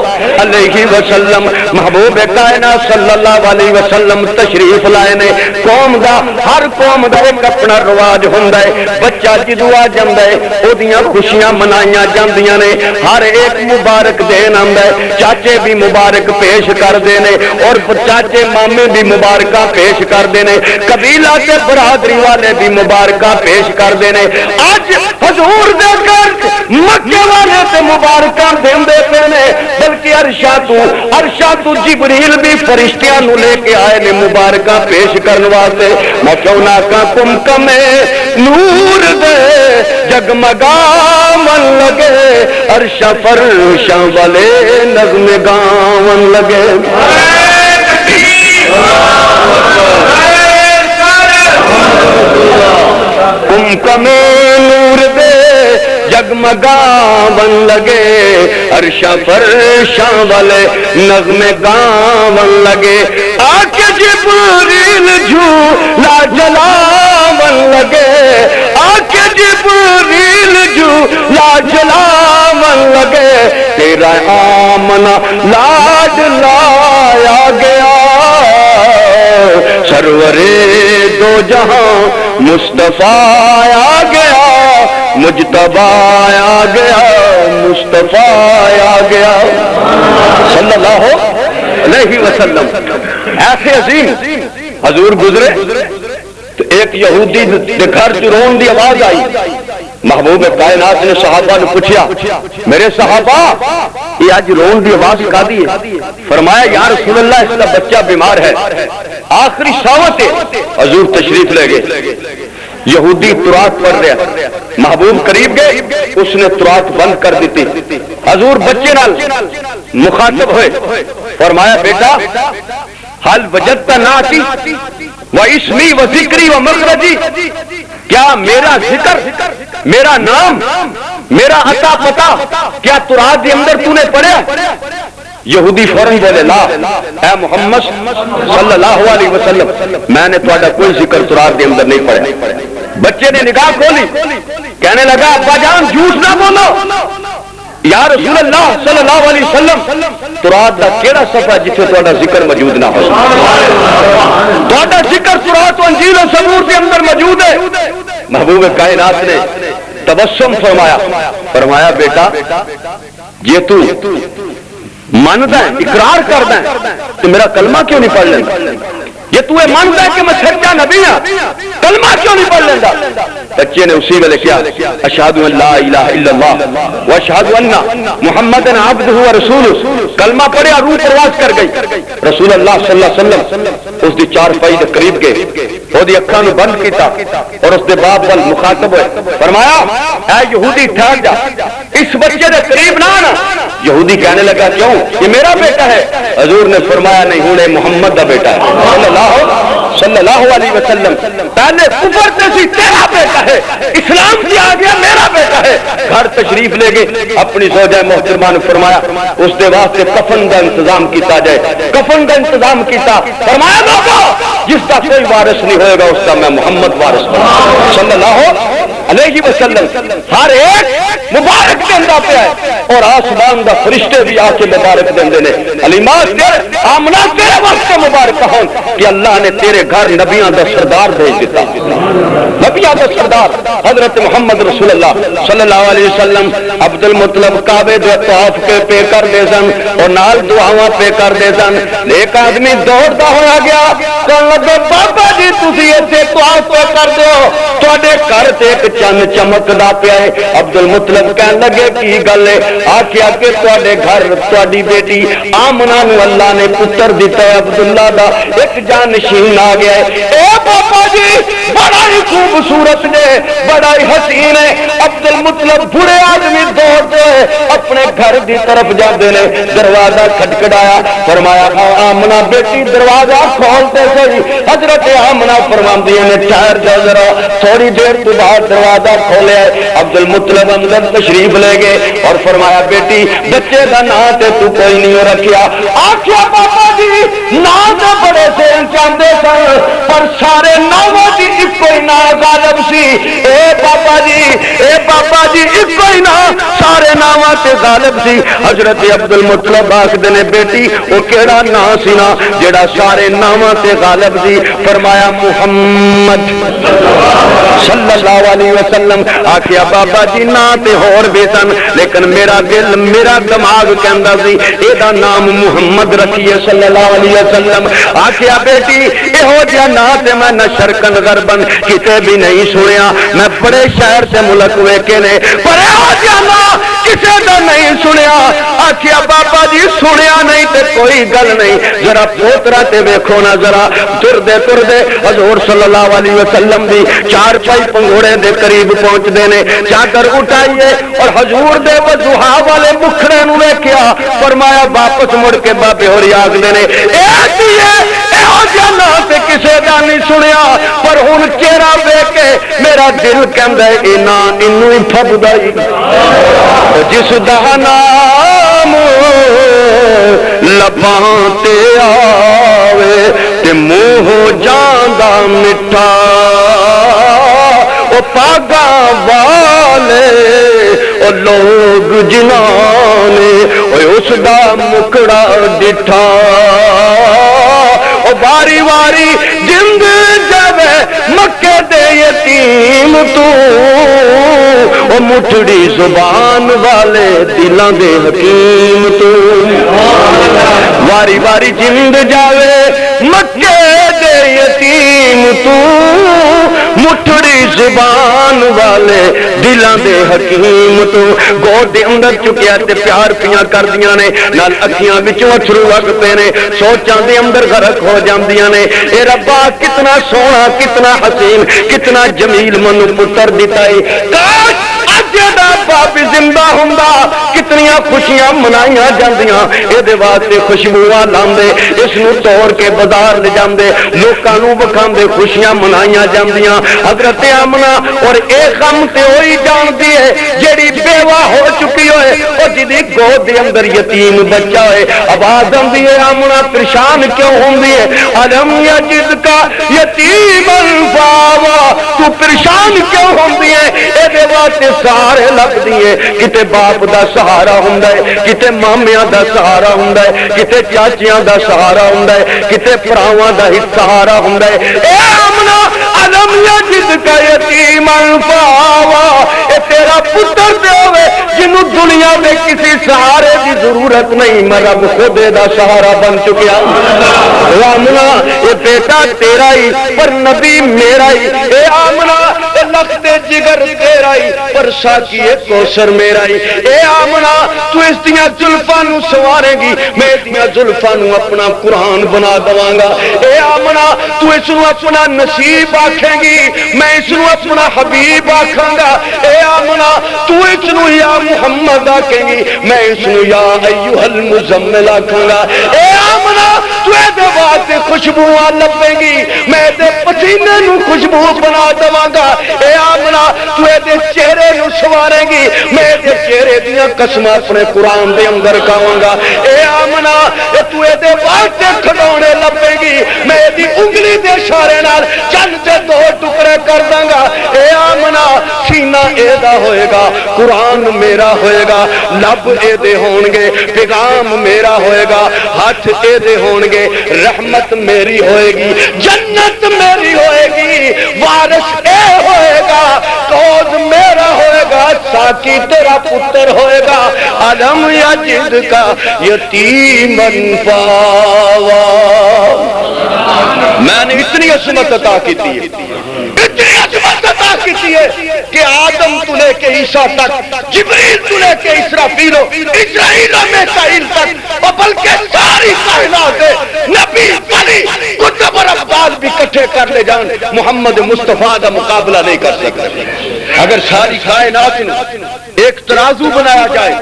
علیہ وسلم محبوب کائنات صلی اللہ علیہ وسلم تشریف لائے نے قوم دا ہر قوم دا ایک اپنا رواج ہوندا ہے بچہ جدوں آ جاندا ہے اودیاں خوشیاں منائیاں جاندیاں نے ہر ایک مبارک دین آندا ہے چاچے بھی مبارک پیش کردے نے اور چاچے مامے بھی مبارکاں پیش کردے نے قبیلہ تے برادری والے بھی مبارکاں پیش کردے نے اج حضور دے گھر مکے والے تے مبارکاں دیندے پے نے بلکہ عرشاں تو جبریل بھی فرشتیاں نو لے کے آئے نے مبارکاں پیش کرن واسطے میں کیوں نہ کم کمے نور دے جگمگاون لگے عرشاں فرشاں والے نغم گاون لگے کم کمے نور دے جگمگاون لگے عرشاں فرشاں والے نغم گاون لگے آکے جبریل جھولا جلاون لگے آکے جبریل جھولا جلاون لگے تیرا آمنہ لاڈ لایا گیا سرورے دو جہاں مصطفیٰ آ گیا مجتبی آ گیا مصطفیٰ آ گیا صلی اللہ علیہ وسلم ایسے عظیم حضور گزرے تو ایک یہودی دے گھر چ رون دی آواز آئی محبوب کائنات نے صحابہ نے پوچھا میرے صحابہ یہ آج رون دی آواز کا دی ہے فرمایا یا رسول اللہ اس کا بچہ بیمار ہے آخری ساوت ہے حضور تشریف لے گئے یہودی ترات پڑھ رہا محبوب قریب گئے اس نے ترات بند کر دیتی حضور بچے نال مخاطب ہوئے فرمایا بیٹا حل وجدت ناتی و اسمی و ذکری و مخرجی کیا میرا ذکر میرا نام میرا عطا پتا کیا ترات کے اندر تو نے پڑھا یہودی فوراً بولے لا اے محمد صلی اللہ علیہ وسلم میں نے تہاڈا کوئی ذکر ترات کے اندر نہیں پڑھا بچے نے نگاہ کھولی کہنے لگا ابا جان جھوٹ نہ بولو یا رسول اللہ صلی اللہ علیہ وسلم ترات دا کیڑا صفحہ جتھے تہاڈا ذکر موجود نہ ہو تہاڈا ذکر ترات و انجیل و زبور کے اندر موجود ہے محبوب کائنات نے تبسم فرمایا بیٹا یہ تو مانتا ہے اقرار کرتا ہے تو میرا کلمہ کیوں نہیں پڑھ لیتا یہ تو مانتا ہے کہ میں سچا نبی ہوں کلمہ کیوں نہیں پڑھ لیتا بچے نے اسی ویلے کیا اشہد ان لا الہ الا اللہ و اشہد ان محمد عبدہ و رسولہ کلمہ پڑھیا روح پرواز کر گئی رسول اللہ صلی اللہ علیہ وسلم اس دی چار پائی دے قریب گئے وہ دی اکھاں نو بند کیتا اور اس دے باپ وال مخاطب ہوئے فرمایا اے یہودی ٹھہر جا اس بچے دے قریب نہ آنا یہودی کہنے لگا کیوں یہ میرا بیٹا ہے حضور نے فرمایا نہیں ہوں محمد دا بیٹا ہے صلی اللہ صلی اللہ علیہ وسلم پہلے کفر سے سی تیرا بیٹا ہے، اسلام سے آ گیا میرا بیٹا ہے، گھر تشریف لے گئے، اپنی زوجہ محترمہ نے فرمایا اس دے واسطے کفن کا انتظام کیتا جائے، کفن کا انتظام کیتا، فرمایا لوگو جس کا کوئی وارث نہیں ہوئے گا اس کا میں محمد وارث بنا صلی اللہ علیہ وسلم، ہر ایک مبارک دیندہ پہ ہے اور آسمان دا فرشتے بھی آ کے مبارک دیندے نے، علیمہ تیرے آمنہ تیرے واسطے مبارک ہوں کہ اللہ نے تیرے گھر نبیاں دا سردار بھیج دیتا، نبیاں دا سردار حضرت محمد رسول اللہ صلی اللہ علیہ وسلم عبد المطلب کعبے دے طواف کے پے کر دے سن اور نال دعاواں پے کر دے سن، ایک آدمی دوڑتا ہوا گیا کہنے لگے بابا جی تسی ایتھے طواف پے کر دیو تواڈے گھر تے ایک چن چمکدا پیا ہے، عبد المطلب کہنے لگے کی گل ہے، آکھیا کہ تواڈے گھر تواڈی بیٹی آمنہ نو اللہ نے پتر دیتا ہے عبداللہ دا ایک جانشین آ گیا ہے، اے بابا جی بڑا ہی خوبصورت نے بڑا ہی حسین ہے، عبد المطلب بڑے آدمی دوڑتے ہیں اپنے گھر دی طرف جاندے نے، دروازہ کھٹکھٹایا، فرمایا آمنہ بیٹی دروازہ کھولتے صحیح، حضرت آمنہ فرماندی نے ٹھہر جا ذرا، تھوڑی دیر تو بعد دروازہ کھولے، عبد المطلب اندر تشریف لے گئے اور فرمایا بیٹی بچے دا نام تے تو کوئی نہیں رکھیا، آکھیا بابا جی نام تے بڑے سے چاہتے سن پر سارے ناموں دی ایک کوئی نام غالب سی، اے بابا جی ایک کوئی نام سارے ناموں تے غالب سی، حضرت عبد المطلب آکھدے نے بیٹی وہ کیڑا نام سی نا جڑا سارے ناموں تے غالب سی، فرمایا محمد صلی اللہ علیہ وسلم، آکھیا بابا جی نام تے ہور بھی سن لیکن میرا دل میرا دماغ کہندا سی اے دا نام محمد رکھیے صلی اللہ علیہ وسلم، آکھیا بیٹی یہو جہا نام تے میں نہ شرقن غربن کتے بھی نہیں سنیا، میں بڑے شہر سے ملک ویکھے نے پر یہو جہا نام کسے دا نہیں سنیا، آکھیا بابا جی سنیا نہیں تے کوئی گل نہیں، ذرا پوترا تے ویکھو نا ذرا، تردے حضور صلی اللہ علیہ وسلم دی چار پائی پنگوڑے دے قریب پہنچ دینے، چادر اٹھائیے اور حضور دے وضحا والے مکھڑے نو ویکھیا، فرمایا واپس مڑ کے بابے ہوری آگ دینے کسے دا نہیں سنیا پر ہن چہرہ ویکھ کے میرا دل کہندا ہے اینو ہی پھبدا ہی جس دا نام لباں تے آوے تے منہ جاندا مٹھا او پاگا والے او لوگ جنہاں نے اس دا مکڑا ڈٹھا او باری باری جند جاوے مکے دے یتیم تو او مٹھڑی زبان والے دلاں دے حکیم تو باری باری جند جاوے مکے دے یتیم تو مٹھڑی زبان والے دلاں دے حکیم تو گود دے اندر چکیا تے پیار پیاں کر دیاں نے نال اکھیاں وچوں اچھرو لگ پے نے سوچاں دے اندر غرق ہو جاندیاں نے اے ربا کتنا سونا کتنا حسین کتنا جمیل منو پتر دتا ہے کاش جدا باپ زندہ ہوندا کتنیاں خوشیاں منائیاں جاندیاں اے دے واسطے خوشبوواں لاندے اس نو توڑ کے بازار لے جاندے لوکاں نو وکھاندے خوشیاں منائیاں جاندیاں حضرت آمنہ اور اے غم تے ہوئی جاندی ہے جیڑی بیوہ ہو چکی ہوئے او جدی گود دے اندر یتیم بچہ ہوئے آواز آندی ہے آمنہ پریشان کیوں ہوندی ہے علم یجد کا یتیم فاوا تو پریشان کیوں ہوندی ہے اے دے واسطے سہارے لگ دیے کتے باپ دا سہارا ہوندا ہے کتے مامیاں دا سہارا ہوندا ہے کتے چاچیاں دا سہارا ہوندا ہے کتے پراواں دا ہی سہارا ہوندا ہے اے آمنہ علم یجد کا یتیم فاوا اے تیرا پتر دے ہوئے جنوں دنیا میں کسی سہارے دی ضرورت نہیں میں رب خود دا سہارا بن چکیا آمنہ اے بیٹا تیرا ہی پر نبی میرا ہی اے آمنہ اے لخت جگر تیرا ہی پر ساقی کوثر میرا ہی اے آمنہ تو اس دیاں زلفاں نو سوارے گی میں دیاں زلفاں نو اپنا قرآن بنا دواں گا اے آمنہ تو اس نو اپنا نصیب آکھے گی میں اس نو اپنا حبیب آکھاں گا اے آمنہ تو اس نو یا محمد آکھے گی میں اس نو یا ایھا المزمل آکھاں گا اے آمنہ دے واسطے خوشبو لبے گی، میں دے پسینے نو خوشبو بنا دواں گا، اے آمنا تو دے چہرے نو سوارے گی، میں دے چہرے دیاں قسماں اپنے قرآن دے اندر کہاں گا، اے آمنا تو دے واسطے کھڈونے لبے گی، میں دی انگلی دے اشارے نال چند دے دو ٹکڑے کر داں گا، اے آمنا سینہ اے دا ہوئے گا، قرآن میرا ہوئے گا، لب اے دے ہون گے، پیغام میرا ہوئے گا، ہاتھ اے دے ہون گے، رحمت میری ہوئے گی، جنت میری ہوئے گی، وارث اے ہوئے گا، قوز میرا ہوئے گا، ساقی تیرا پتر ہوئے گا، علم یجد کا یتیمن پاوا۔ میں نے اتنی عظمت عطا کی تھی، اتنی عظمت عطا کی تھی کہ آدم تو لے کے عیسیٰ تک، جبریل تو لے کے اسرافیل اسرائیل و میکائیل تک، اور بلکہ ساری کائنات نبی ولی کتب اور ابدال بھی کٹھے کر لے جان، محمد مصطفیٰ دا مقابلہ نہیں کر سکتے۔ اگر ساری کائنات ایک ترازو بنایا جائے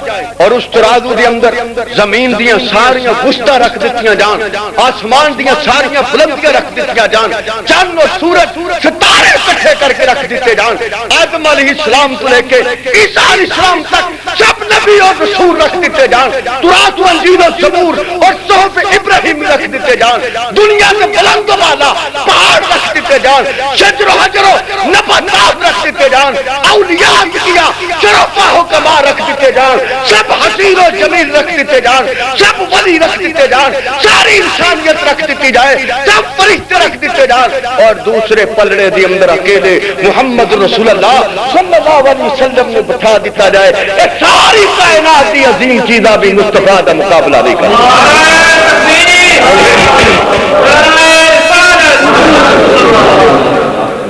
اور اس ترازو دے اندر زمین دیاں ساریاں گشتہ رکھ دیتیاں جان، آسمان دیاں ساریاں بلندیاں رکھ دیتیاں جان، چاند اور سورج ستارے کٹھے کر کے رکھ دیتے جان، آدم علیہ السلام تو لے کے عیسیٰ علیہ السلام تک سب نبی اور رسول رکھ دیتے جان، تورات و انجیل و زبور اور صحف ابراہیم رکھ دیتے جان، دنیا کے بلند و بالا پہاڑ رکھ دیتے جان، شجر و حجر و نباتات رکھ دیتے جان، اولیاء کیا شرفا حکما رکھ دیتے جان، سب حسین و جمیل رکھ دیتے جان، سب ولی رکھ دیتے جان، ساری انسانیت رکھ دیتی جائے، سب فرشتے رکھ دیتے جان، اور دوسرے پلڑے دی اندر اکیلے محمد رسول اللہ صلی اللہ علیہ وسلم نے بٹھا دیتا جائے، اے ساری کائنات دی عظیم چیزاں بھی مصطفیٰ دا مقابلہ نہیں کر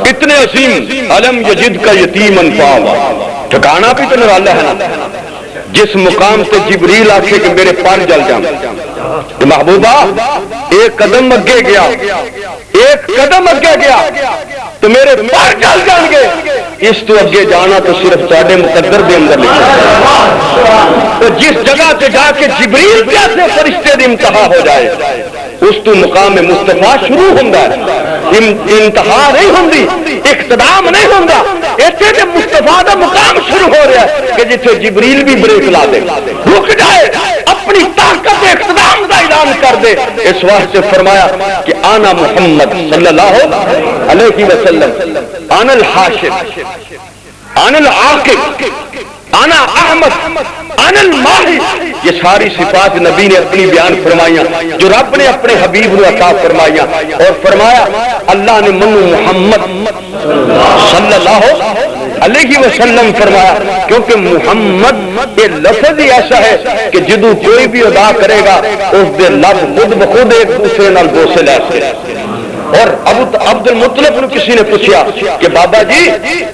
اتنے عظیم علم یجد کا یتیمن پاوا، ٹھکانا بھی تو نرالا ہے نا، جس مقام سے جبریل آکے کہ میرے پار جل جاؤں، تو محبوبہ ایک قدم اگے گیا، ایک قدم اگے گیا تو میرے پار جل جان گے، اس تو اگے جانا تو صرف تواڈے مقدر دے اندر لکھا، تو جس جگہ تے جا کے جبریل جیسے فرشتے دی انتہا ہو جائے اس تو مقام مصطفیٰ شروع ہوندہ ہے، انتہا نہیں ہوندی، اقتدام نہیں ہوندہ، ایسے تے مصطفیٰ دا مقام شروع ہو رہا ہے کہ جسے جبریل بھی بریک لا دے، رک جائے، اپنی طاقت اقتدام دا اعلان کر دے۔ اس واسطے فرمایا کہ آنا محمد صلی اللہ علیہ وسلم، آنا الحاشر، آنا العاقب، آنا احمد، آنا الماہی، یہ ساری صفات نبی نے اپنی بیان فرمائیاں جو رب نے اپنے حبیب نے عطا فرمائیاں، اور فرمایا اللہ نے منو محمد صلی اللہ علیہ وسلم فرمایا، کیونکہ محمد یہ لفظ ہی ایسا ہے کہ جدو کوئی بھی ادا کرے گا اس دے لب خود بخود ایک دوسرے نال بوسے لے سکے۔ اور عبد المطلب نے کسی نے پوچھا کہ بابا جی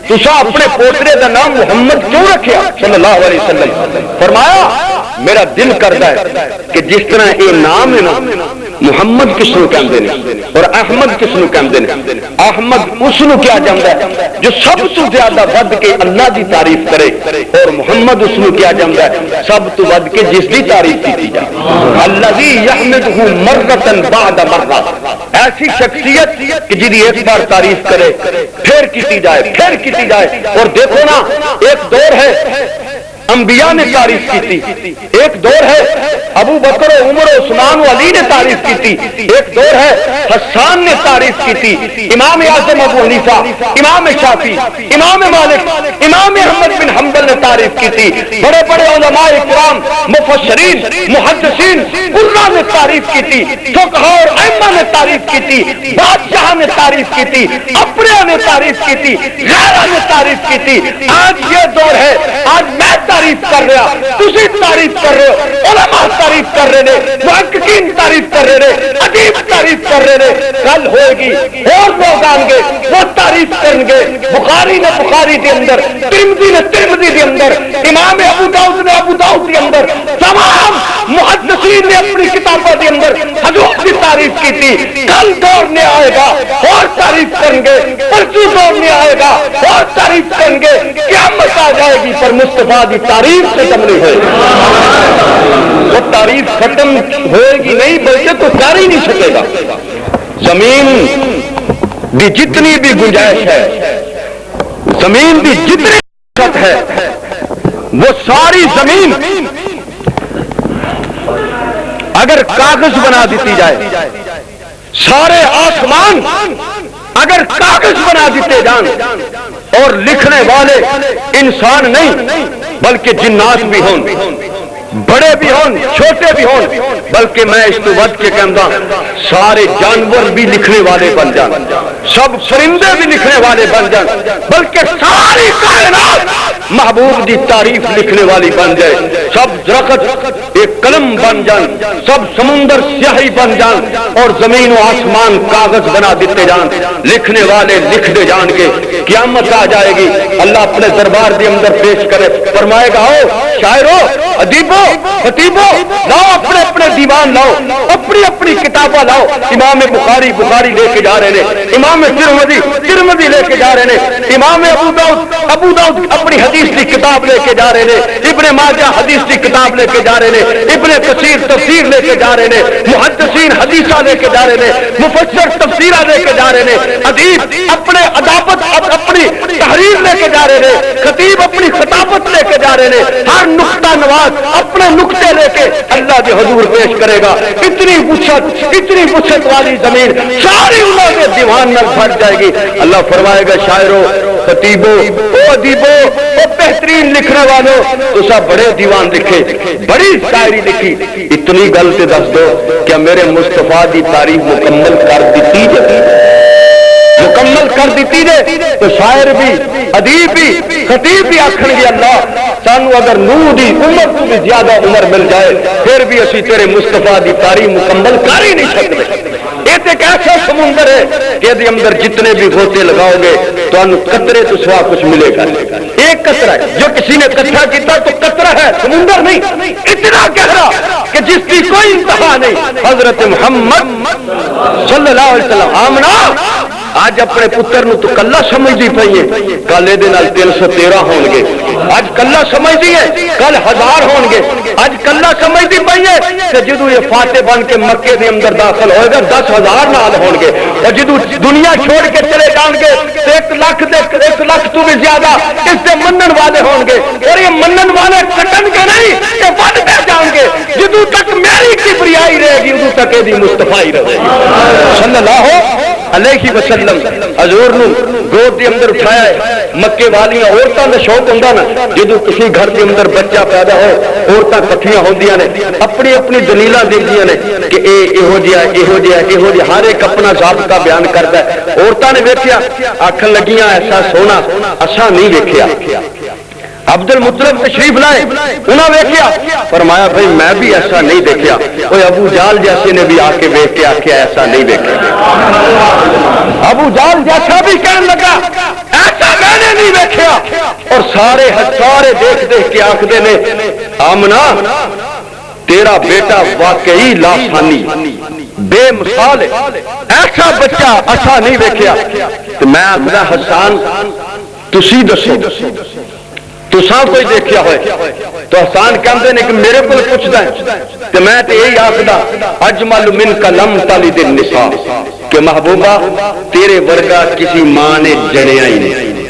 تسا اپنے پوترے کا نام محمد کیوں رکھیا صلی اللہ علیہ وسلم؟ فرمایا میرا دل کرتا ہے کہ جس طرح یہ نام ہے نا، محمد کس نو کہندے نے اور احمد کس نو کہندے نے، احمد اس نو کیا جاندا ہے جو سب تو زیادہ ود کے اللہ دی تعریف کرے، اور محمد اس نو کیا جاندا ہے سب تو ود کے جس دی تعریف کی جائے، الذی یحمدہ مرۃ بعد مرۃ، ایسی شخصیت کہ جدی ایک بار تعریف کرے پھر کیتی جائے، پھر کیتی جائے۔ اور دیکھو نا ایک دور ہے انبیاء نے تعریف کی تھی، ایک دور ہے ابو بکر و عمر و عثمان و علی نے تعریف کی تھی، ایک دور ہے حسان نے تعریف کی تھی، امام اعظم ابو حنیفہ، امام شافعی، امام مالک، امام احمد بن حنبل نے تعریف کی تھی، بڑے بڑے علماء کرام، مفسرین، محدثین، قراء نے تعریف کی تھی، فقہاء اور ائمہ نے تعریف کی تھی، بادشاہ نے تعریف کی تھی، اپنے نے تعریف کی تھی، غیرہ نے تعریف کی تھی۔ آج یہ دور ہے، آج میں تعریف کر رہا، تسی تعریف کر رہے ہو، علماء تعریف کر رہے ہیں، محققین تعریف کر رہے ہیں، ادیب تعریف کر رہے ہیں، کل ہوئے گی اور لوگ آئیں گے وہ تعریف کریں گے، بخاری نے بخاری کے اندر، ترمذی نے ترمذی کے اندر، امام ابو داؤد نے ابو داؤد کے اندر، تمام محدثین نے اپنی کتابوں کے اندر حضور کی تعریف کی تھی۔ کل دور میں آئے گا اور تعریف کریں گے، پرسوں دور میں آئے گا اور تعریف کریں گے، قیامت آ جائے گی پر مصطفیٰ کی تعریف سے کم نہیں ہوئے۔ تعریف ختم ہوئے گی نہیں بلکہ تو کر ہی نہیں سکے گا. زمین بھی جتنی بھی گنجائش ہے, زمین بھی جتنی ہے, وہ ساری زمین اگر کاغذ بنا دیتی جائے, سارے آسمان اگر کاغذ بنا دیتے جان, اور لکھنے والے انسان نہیں بلکہ جنات بھی ہوں, بڑے بھی ہوں چھوٹے بھی ہوں, بلکہ میں اس تو ود کے کہتا سارے جانور بھی لکھنے والے بن جان, سب پرندے بھی لکھنے والے بن جان, بلکہ ساری کائنات محبوب دی تعریف لکھنے والی بن جائے, سب درخت ایک قلم بن جان, سب سمندر سیاہی بن جان, اور زمین و آسمان کاغذ بنا دیتے جان, لکھنے والے لکھ دے جان کے قیامت آ جائے گی. اللہ اپنے دربار کے اندر پیش کرے, فرمائے گا آؤ شاعرو ادیبو خطیبو لاؤ اپنے اپنے دیوان لاؤ, اپنی اپنی کتابیں لاؤ. امام بخاری لے کے جا رہے ہیں, امام ترمذی لے کے جا رہے ہیں, امام ابو داؤد اپنی حدیث کی کتاب لے کے جا رہے ہیں, ابن ماجہ حدیث کی کتاب لے کے جا رہے ہیں, ابن کثیر تفسیر لے کے جا رہے ہیں, محدثین حدیثہ لے کے جا رہے ہیں, مفسر تفسیرہ لے کے جا رہے ہیں, ادیب اپنے ادابت اپنی تحریر لے کے جا رہے ہیں, خطیب اپنی خطابت لے کے جا رہے ہیں, ہر نقطہ نواز اپنے نقطے لے کے اللہ کے حضور پیش کرے گا. اتنی وسعت والی زمین ساری اللہ کے دیوان میں بھر جائے گی. اللہ فرمائے گا شاعروں خطیبوں ادیبوں بہترین لکھنے والوں تو سب بڑے دیوان لکھے, بڑی شاعری لکھی. اتنی گل سے دس دو کیا میرے مصطفیٰ دی تعریف مکمل کر دیتی جائے تو شاعر بھی ادیب بھی خطیب بھی آخر گے اللہ سانو اگر نور دی عمر تو بھی زیادہ عمر مل جائے پھر بھی اسی تیرے مصطفیٰ دی تعریف مکمل کر ہی نہیں سکتے. یہ ایک ایسا سمندر ہے کہ یدی اندر جتنے بھی غوطے لگاؤ گے تو قطرے تو سوا کچھ ملے گا. ایک قطرہ ہے جو کسی نے اکٹھا کیا تو قطرہ ہے, سمندر نہیں. اتنا گہرا کہ جس کی کوئی انتہا نہیں. حضرت محمد صلی اللہ علیہ وسلم آمنا آج اپنے پتر نو تو کلا سمجھتی پئی ہے, کل یہ 313 ہون گے, اج کلا سمجھتی ہے کل 1000 ہون گے, اج کلا سمجھتی پئی ہے کہ جدو یہ فاتح بن کے مکے دے اندر داخل ہوئے گا 10,000 نال ہون گے, اور جدو دنیا چھوڑ کے چلے جان گے 1 لاکھ تو بھی زیادہ اس سے منن والے ہون گے, اور یہ منن والے کٹن کے نہیں کہ بڑھتے جان گے. جدو تک میری کبریائی رہے گی ادو تک یہ مصطفیٰ رہے گی صلی اللہ علیہ وسلم. حضور نو گود کے اندر اٹھایا ہے. مکے والیاں عورتوں کا شوق ہوں نا, جدو کسی گھر کے اندر بچہ پیدا ہو عورتیں کٹھیاں ہوندیاں نے, اپنی اپنی دلیل دیندیاں نے کہ یہو جہا ہر ایک اپنا ضابطہ بیان کرتا ہے. عورتوں نے ویکھیا آکھن لگیاں ایسا سونا اساں نہیں ویکھیا. عبد المطلب تشریف لائے, انہاں ویکھیا, فرمایا بھائی میں بھی ایسا نہیں دیکھا. کوئی ابو جال جیسے نے بھی آ کے ویکھ کے آخیا ایسا نہیں دیکھا. ابو جال جیسا بھی کہنے لگا ایسا میں نے نہیں دیکھا, اور سارے دیکھ کے آخدے نے آمنا تیرا بیٹا واقعی لاسانی بے مثال ہے, ایسا بچہ ایسا نہیں دیکھا. تو میں آخدا حسان تسی دسو تساں کوئی دیکھیا ہوئے تو حسان کہتے ہیں کہ میرے کو پوچھتا ہے کہ میں تو یہی آخدا اجمل من کا لم تلد النساء کہ محبوبہ تیرے ورگا کسی ماں نے جنیا ہی نہیں,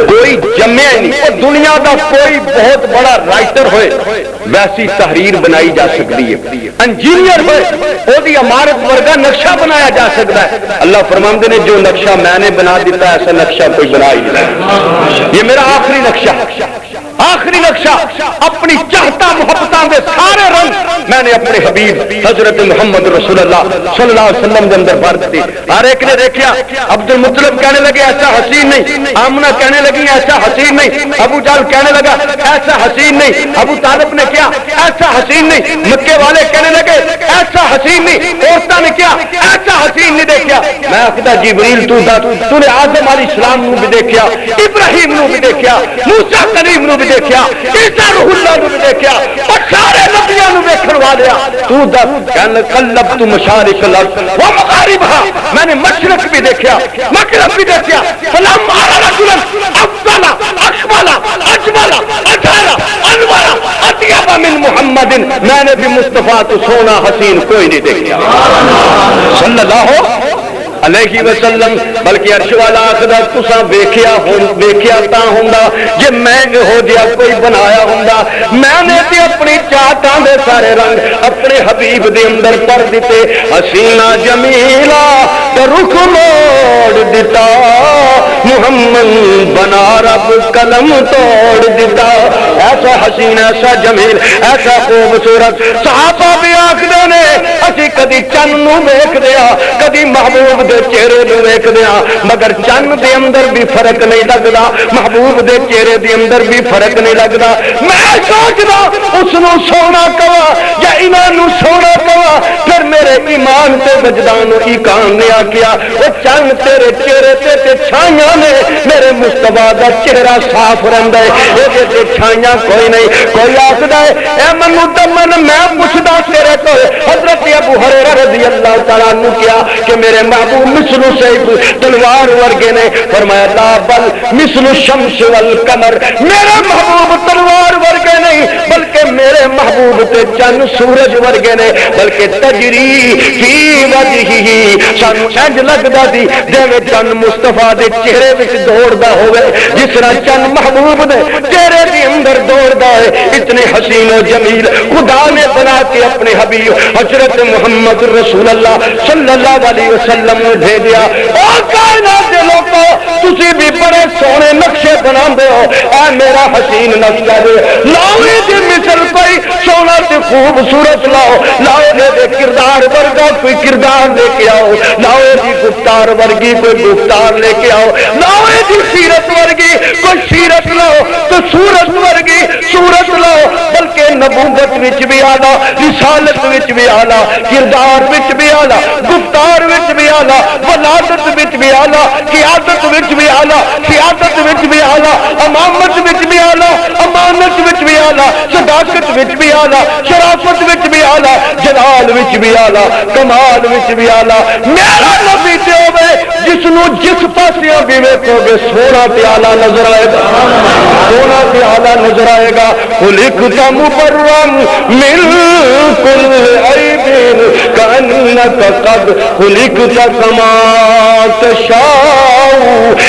کوئی جمیا ہی نہیں. اور دنیا کا کوئی بہت بڑا رائٹر ہوئے ویسی تحریر بنائی جا سکتی ہے, انجینئر ہوئے وہی عمارت ورگا نقشہ بنایا جا سکتا ہے. اللہ فرماندے نے جو نقشہ میں نے بنا دیتا ہے ایسا نقشہ کوئی بنا ہی نہیں. یہ میرا آخری نقشہ اپنی چاہتا محبتاں دے سارے رنگ میں نے اپنے حبیب حضرت محمد رسول اللہ صلی اللہ علیہ وسلم کے اندر بھر دی. ہر ایک نے دیکھا. عبد المطلب کہنے لگے ایسا حسین نہیں, آمنہ کہنے لگی ایسا حسین نہیں, ابو جال کہنے لگا ایسا حسین نہیں, ابو طالب نے کیا ایسا حسین نہیں, مکے والے کہنے لگے ایسا حسین نہیں, عورتوں نے کیا ایسا حسین نہیں دیکھا. میں آخدا جبریل تو نے آدم علیہ السلام نو بھی دیکھا, ابراہیم نو بھی دیکھا, موسیٰ کلیم نو بھی دیکھا, عیسیٰ روح اللہ نو بھی دیکھا, اور سارے نبیاں نو ویکھن والیا تو دس قلبت مشارق الارض و مغاربها, میں نے مشرق بھی دیکھا مغرب بھی دیکھا. فلم ارى رجلا افضل اكمل اجمل اجهل انور اطيب من محمد محمد میں نے بھی مصطفیٰ تو سونا حسین کوئی نہیں دیکھا صلی اللہ علیہ وسلم بلکہ عرش والا آخدا تساں ویکھیا تا ہوندا جے میں ہو جیا کوئی بنایا ہوندا میں نے تے اپنی چاہتاں دے سارے رنگ اپنے حبیب دے اندر پر دیتے حسینہ جمیلا تے رخ موڑ دیتا محمد بنا رب قلم توڑ دیتا ایسا حسین ایسا جمیل ایسا خوبصورت صحابہ بھی آخدے نے اسی کدی چن نو ویکھ دیا کدی محبوب دے چہرے نو ویکھ دیا مگر چن دے اندر بھی فرق نہیں لگدا محبوب دے چہرے دے اندر بھی فرق نہیں لگدا میں سوچدا اس نو سونا کوا یا انہاں نو سونا کوا پھر میرے ایمان تے وجدان و ایقان نے آکھیا او چن تیرے چہرے تے چھائیاں نے میرے مصطفیٰ دا چہرہ صاف رہندا ہے اے تے چھائیاں کوئی نہیں کوئی آکھدا ہے اے منو دمن میں پوچھدا تیرے تو حضرت ابو ہریرہ رضی اللہ تعالیٰ عنہ کیا کہ میرے محبوب مثل سیف تلوار ورگے نے فرمایا لا بل مثل الشمس والقمر میرے محبوب تلوار ورگے نہیں بلکہ میرے محبوب تے چند سورج ورگے نے بلکہ تجری فی وجہہ سانو انج لگدا سی جویں چند مصطفیٰ دے چہرے وچ دوڑدا ہوے جس طرح چند محبوب دے چہرے دے اندر دوڑدا ہے اتنے حسین و جمیل خدا نے بنا کے اپنے حبیب حضرت محمد رسول اللہ صلی اللہ علیہ وسلم نے بھیجیا اور کائنات دے لوگوں تسی بھی بڑے سونے نقشے بناندے ہو اے میرا حسین نقشہ دے لاؤ دی مثل کوئی سونا تے خوبصورت لاؤ دے کردار ورگا کوئی کردار لے کے آؤ لاؤ دی گفتار ورگی کوئی گفتار لے کے آؤ لاؤ دی سیرت ورگی کوئی سیرت لاؤ تو صورت ورگی صورت لاؤ بلکہ نبوت وچ بھی آلا رسالت وچ بھی آلا کردار وچ بھی آلا گفتار وچ بھی آلا ولادت وچ بھی آلا قیادت وچ بھی آلا سیادت وچ بھی آلا امامت وچ بھی آلا امانت وچ بھی آلا صداقت وچ بھی آلا شرافت وچ بھی آلا جلال وچ بھی آلا کمال وچ بھی آلا میرا نبی تے ہوے جس نو جس پاسے بھی ویکھو گے سونا تے آلا نظر آئے گا سونا تے آلا نظر آئے گا خلقت مبرم من کل عیب کانک قد خلقت کما تشاء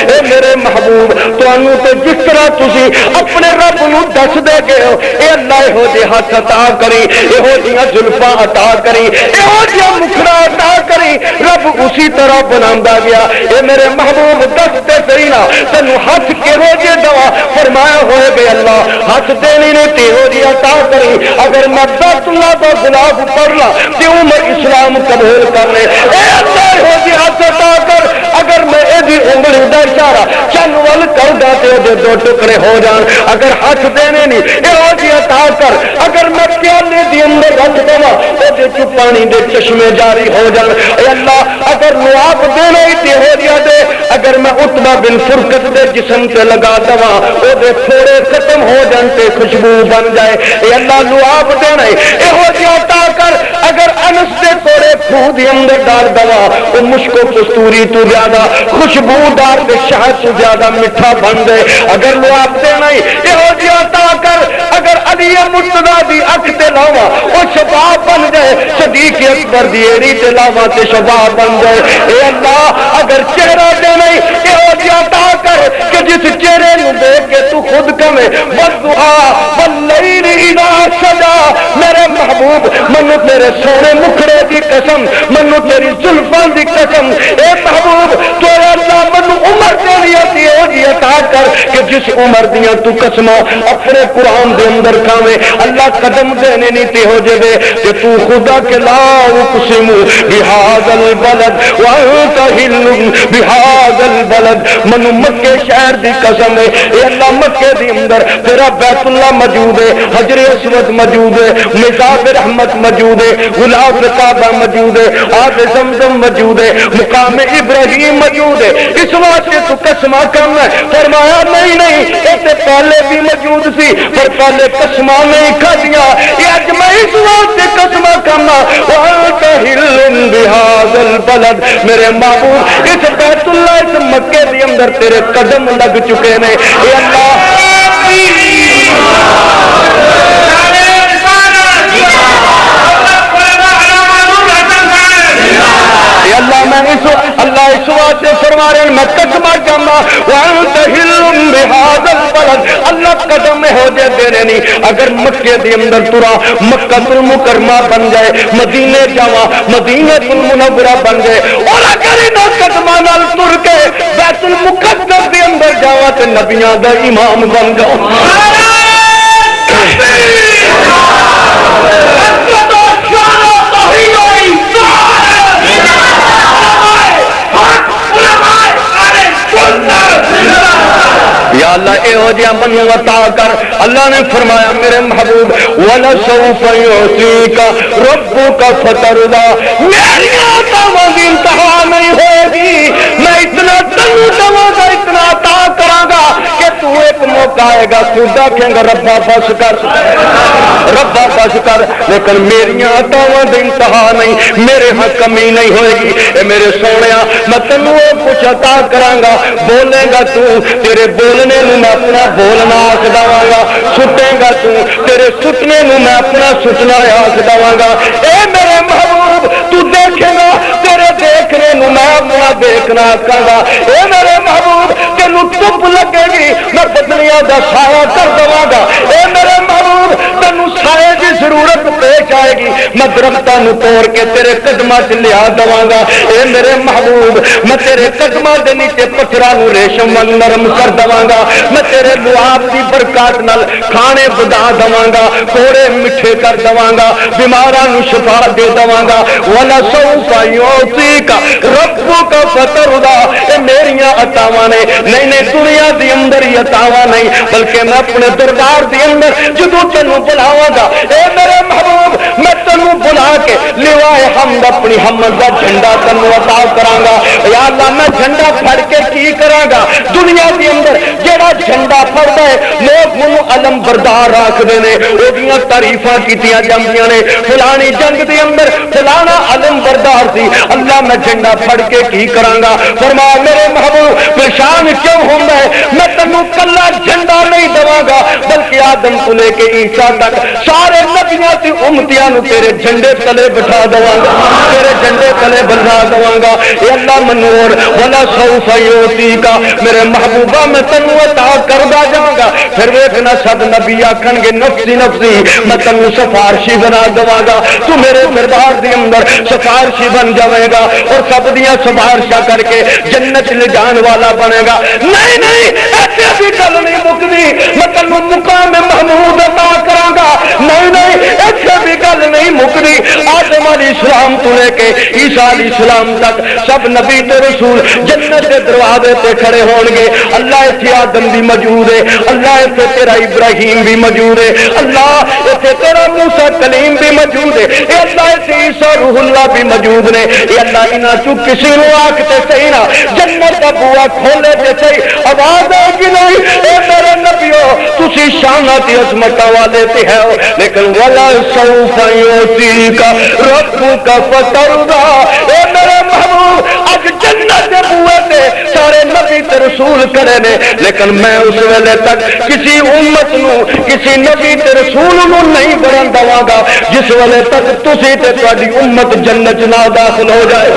اے میرے محبوب تانوں تے جس طرح تسی اپنے رب نو دس دے گئے ہو اے اللہ ہو دے ہاتھ عطا کری اے جیاں زلفاں عطا کری اے جیاں مکھڑا عطا کری رب اسی طرح بناوندا گیا اے میرے محبوب دس تے صحیح نا تینوں ہاتھ کہو جے دوا فرمایا ہوئے بے اللہ ہاتھ دینے نے تے ہو جی عطا کری اگر میں بیت اللہ دا غلاف پڑھ لا تے عمر اسلام قبول کر لے اے اللہ ہو جی ہاتھ عطا کر اگر میں ایدی انگلی دا اشارہ چن ول کردا تے دے دو ٹکڑے ہو جان اگر ہاتھ دینے نہیں اے ہو جی عطا کر اگر میں پیالے دی اندر رکھ دواں تے دے چ پانی دے چشمے جاری ہو جان اے اللہ اگر لعاب دینا ہی تے ہو جیا دے اگر میں عتبہ بن فرقت دے جسم تے لگا دواں او دے پھوڑے ختم ہو جان تے خوشبو بن جائے اے اللہ لعاب دینا ہی اے ہو جی عطا کر اگر انس دے پھوڑے خون دے اندر ڈال دواں او مشک و کستوری تو زیادہ خوشبودار تے شہد تو زیادہ میٹھا بن دے اگر لعاب دینا ہی اے ہو جی عطا کر اگر علی مرتضیٰ دی اکھ تے لاواں او شفاعت بن جائے صدیق اکبر دی ایڑی تے لاواں تے شفاعت بن جائے اے اللہ اگر چہرہ دینا ہی اے ہو جی عطا کر کہ جس چہرے نو دیکھ کے تو خود کمے والضحا واللیل اذا سجا میرے محبوب منو تیرے سونے مکھڑے دی قسم منو تیری زلفاں دی قسم اے محبوب تو اللہ منو عمر دینی آتی ہو جی عطا کر کہ جس عمر دیاں تو قسماں اپنے قرآن دے اندر کھاویں اللہ قدم دینے نہیں تے ہو جے کہ تو خدا کے لا اقسم بهذا البلد وانت حل بهذا البلد منو مکے شہر دی قسم ہے اے اللہ مکے دی اندر تیرا بیت اللہ موجود ہے حجر اسود موجود ہے مصاب رحمت موجود ہے غلاف کعبہ موجود ہے آب زمزم موجود ہے مقام ابراہیم موجود ہے اس واسطے تو قسمہ کم ہے فرمایا نہیں اسے پہلے بھی موجود سی پر پہلے قسمہ نہیں کھا دیا یہ اج میں اس واسطے قسمہ کرنا وانت حل بهذا البلد میرے محبوب اس بیت اللہ اس مکے کے اندر تیرے قدم لگ چکے ہیں اے اللہ مرحبا وانت حل بهذا البلد اللہ قدم ہو جائے دینے نہیں اگر مکے دے اندر ترا مکہ المکرمہ بن جائے مدینے جاواں مدینہ المنورہ بن جائے اور اگر انہاں قدماں نال تر کے بیت المقدس دے اندر جاواں تے نبیاں دا امام بن جاؤں یا اللہ اے ہو جیا منو عطا کر اللہ نے فرمایا میرے محبوب وَلَسَوْفَ يُعْطِيكَ رَبُّكَ فَتَرْضَىٰ میری عطاواں دی انتہا نہیں ہوگی میں اتنا تنو دواں گا اتنا عطا کراں گا کہ تو ایک موقع آئے گا خود آکھیں گا ربا بس کر ربا بس کر لیکن میری عطاواں دی انتہا نہیں میرے ہاں کمی نہیں ہوئے گی اے میرے سونیا میں تنو کچھ عطا کراں گا بولے گا تو تیرے بولنے نو میں اپنا بولنا آکھ داواں گا سٹے گا تو تیرے سٹنے نو میں اپنا سٹنا آکھ داواں گا اے میرے محبوب تو دیکھے گا تیرے دیکھنے نو میں اپنا دیکھنا آکھاں گا اے میرے محبوب تینوں دھوپ لگے گی میں بدلیاں دا سایہ کر دواں گا اے میرے محبوب تینوں سایہ دی ضرورت پیش آئے گی میں درختاں نو توڑ کے تیرے قدماں تے لیا دواں گا اے میرے محبوب میں تیرے قدماں دے نیچے پتھراں نو ریشم نرم کر دواں گا میں تیرے لعاب دی برکات نال کھانے بدا دواں گا کوڑے مٹھے کر دواں گا بیماراں نو شفا دے دواں گا وَلَسَوْفَ يُعْطِيكَ رَبُّكَ فَتَرْضَىٰ اے میریاں عطاواں نے نہیں دنیا دی اندر ہی عطاواں نہیں بلکہ میں اپنے دربار دی اندر جدوں تینوں بلاواں گا اے میرے محبوب میں تینوں بلا کے لوائے حمد اپنی حمد دا جھنڈا تینوں عطا کراں گا یا اللہ میں جھنڈا پھڑ کے کی کراں گا دنیا دی اندر جڑا جھنڈا پھڑدا ہے لوگ منوں علم بردار آکھدے نے اودیاں تعریفاں کیتیاں جاندیاں نے فلانی جنگ دے اندر فلانا علم بردار سی اللہ میں جھنڈا پھڑ کے کی کراں گا فرمایا میرے محبوب پریشان کیوں ہوندا ہے میں تینوں کلا جھنڈا نہیں دواں گا بلکہ آدم تو لے کے عیسیٰ تک سارے نبیاں تے امتیاں نو تیرے جھنڈے تلے بٹھا دواں گا تیرے جھنڈے تلے بٹھا دواں گا اے اللہ منور ولا سوف يعطيك میرے محبوبہ میں تینوں عطا کردا جاواں گا پھر ویکھنا سب نبی آکھن گے نفسی نفسی میں تینوں سفارشی بنا دواں گا تو میرے دربار دے اندر سفارشی بن جاویں گا اور سب دیاں سفارشاں کر کے جنت لے جان والا بنے گا نہیں ایسے بھی گل نہیں مکدی میں تینوں مقام محمود عطا کراں گا نہیں ایسے بھی گل نہیں مکدی آدم علیہ السلام تو لے کے عیسیٰ علیہ السلام تک سب نبی تے رسول جنت کے دروازے تے کھڑے ہون گے اللہ ایتھے آدم بھی موجود ہے اللہ ایتھے تیرا ابراہیم بھی موجود ہے اللہ ایتھے تیرا موسیٰ کلیم بھی موجود ہے اے اللہ ایتھے عیسیٰ روح اللہ بھی موجود نے اے اللہ انہاں چوں کسی نو آکھتے صحیح نہ جنت دا بوا کھولے تے صحیح آواز آئے گی نہیں اے میرے نبیو تسی شاناں تے عظمتاں والے تے ہے لیکن ولا سوف يعطيك ربك فترضى اے میرے محبوب اج جنت دے بوئے تے سارے نبی تے رسول کرے نے لیکن میں اس ویلے تک کسی امت نو کسی نبی تے رسول نو نہیں بڑھن دواں گا جس ویلے تک تسی تے تہاڈی امت جنت نہ داخل ہو جائے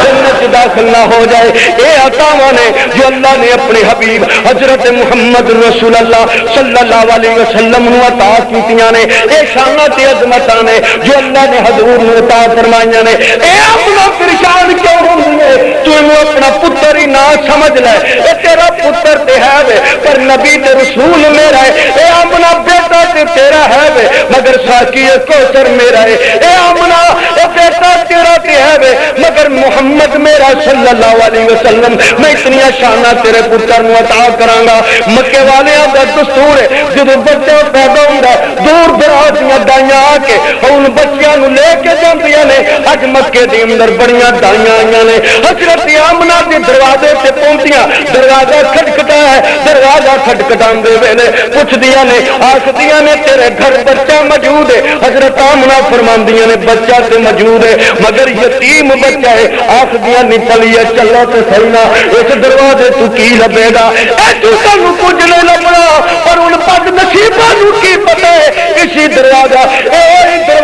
جنت داخل نہ ہو جائے اے عطاواں نے جو اللہ نے اپنے حبیب حضرت محمد رسول اللہ صلی اللہ علیہ وسلم نو عطا کیتیاں نے اے شاناں تے عظمتاں نے جو اللہ نے حضور نو عطا فرمائیاں نے اے اپنا پریشان کیوں ہوندی ہے تو اپنا پتر ہی نہ سمجھ لے اے تیرا پتر تے ہے وے پر نبی تے رسول میرا ہے اے اپنا بیٹا تے تیرا ہے وے مگر ساقی کوثر میرا ہے اے امنا اے بیٹا تیرا تے ہے وے مگر محمد میرا صلی اللہ علیہ وسلم میں اتنی شاناں تیرے پتر نو عطا کراں گا مکے والیاں دا دستور ہے جدوں بچہ پیدا ہوندا دور دراز دیاں دائیاں آ کے ان بچیاں نو لے کے جاندیاں نے اج مکے دے اندر بڑیاں دائیاں آئیاں نے حضرت آمنہ دے دروازے تے پہنچیاں دروازہ کھٹکھٹا ہے دروازہ کھٹکھٹان دے ویلے پوچھدیاں نے آکھدیاں نے تیرے گھر بچہ موجود ہے حضرت آمنہ فرماندیاں نے بچہ تے موجود ہے مگر یتیم بچہ ہے آکھدیاں نکلیے چلو تے صحیح نہ اس دروازے تو کی لبے گا اے تو سانوں کچھ نہیں لبنا اور ان بد نصیباں نوں کی پتہ ہے اسی دروازہ اے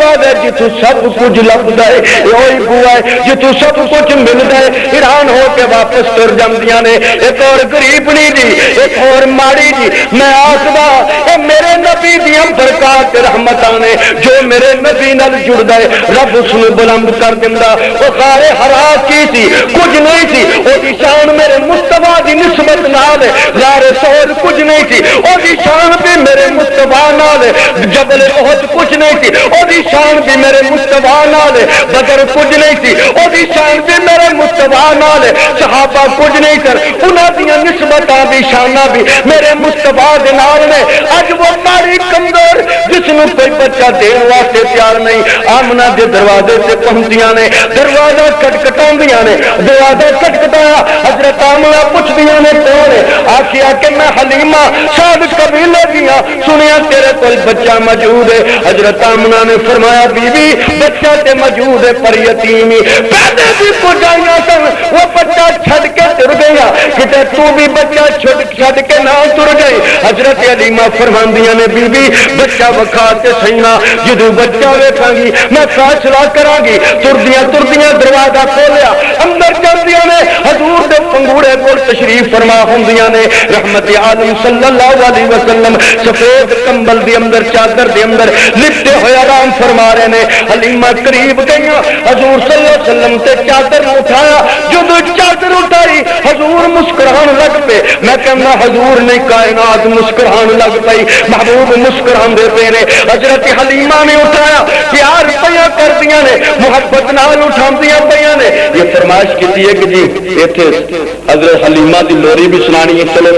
دروازہ جتوں سب کچھ لبدا ہے، وہی بوا ہے جتوں سب کچھ ملدا ہے، حیران ہو کے واپس تر جاندیاں نے۔ ایک اور غریبنی جی، ایک اور ماڑی جی، میں آخدا اے میرے نبی دیاں برکات رحمتاں نے، جو میرے نبی نال جڑدا ہے رب اس نوں بلند کر دیندا۔ او سارے ہرا کی سی کچھ نہیں سی، او دی شان میرے مصطفی دی نسبت نال ہے، غار سور کچھ نہیں سی، او دی شان بھی میرے مصطفی نال ہے، جبل احد کچھ نہیں سی، او دی شان بھی میرے مصطفی نال ہے، بدر کچھ نہیں سی، او دی شان بھی میرے مصطفی نال ہے، صحابہ کچھ نہیں سر، انہاں دیاں نسبتاں دی شاناں بھی میرے مصطفی دے نال نے۔ اج وہ ماری کمزور جس نوں کوئی بچہ دین واسطے تیار نہیں، آمنہ دے دروازے سے پہنچیاں نے، دروازہ کٹکٹاندیاں نے، دروازہ کٹکٹایا، حضرت آمنہ پوچھدیاں نے کون ہے؟ آکھیا کہ میں حلیمہ سعد قبیلے دیاں، سنیا تیرے کول بچہ موجود ہے۔ حضرت آمنہ نے فرمایا بی بی بچہ تے موجود ہے پر یتیمی، پیدے بھی کچھ آئیاں سن، وہ بچہ چھڑ کے تر گیا، کتے تو بھی بچہ چھڑ کے نہ تر گئی۔ حضرت حلیمہ فرماندیاں نے بی بی بچہ وکھا تے سینا، جدو بچہ ویکھاں گی میں فیصلہ کراں گی۔ تردیاں تردیاں دروازہ کھولیا، اندر جاندیاں نے حضور دے پنگوڑے کول تشریف فرما ہوندیاں نے، رحمت عالم صلی اللہ علیہ وسلم سفید کمبل دی اندر چادر دے اندر لپٹے ہوئے آرام فرما رہے نے۔ حلیمہ قریب گئیاں، حضور صلی اللہ علیہ وسلم تے چادر اٹھایا، جدو چادر اٹھائی حضور مسکران لگ پے، میں کہنا حضور نے کائنات مسکران لگ پئی، محبوب مسکران دے پے نے۔ حضرت حلیمہ نے اٹھایا، پیار پیاں کر دیاں نے، محبت نال اٹھاندیاں پیاں نے۔ یہ فرمائش کی ہے کہ جی ایتھے حضرت حلیمہ دی لوری بھی سنانی ہے، چلو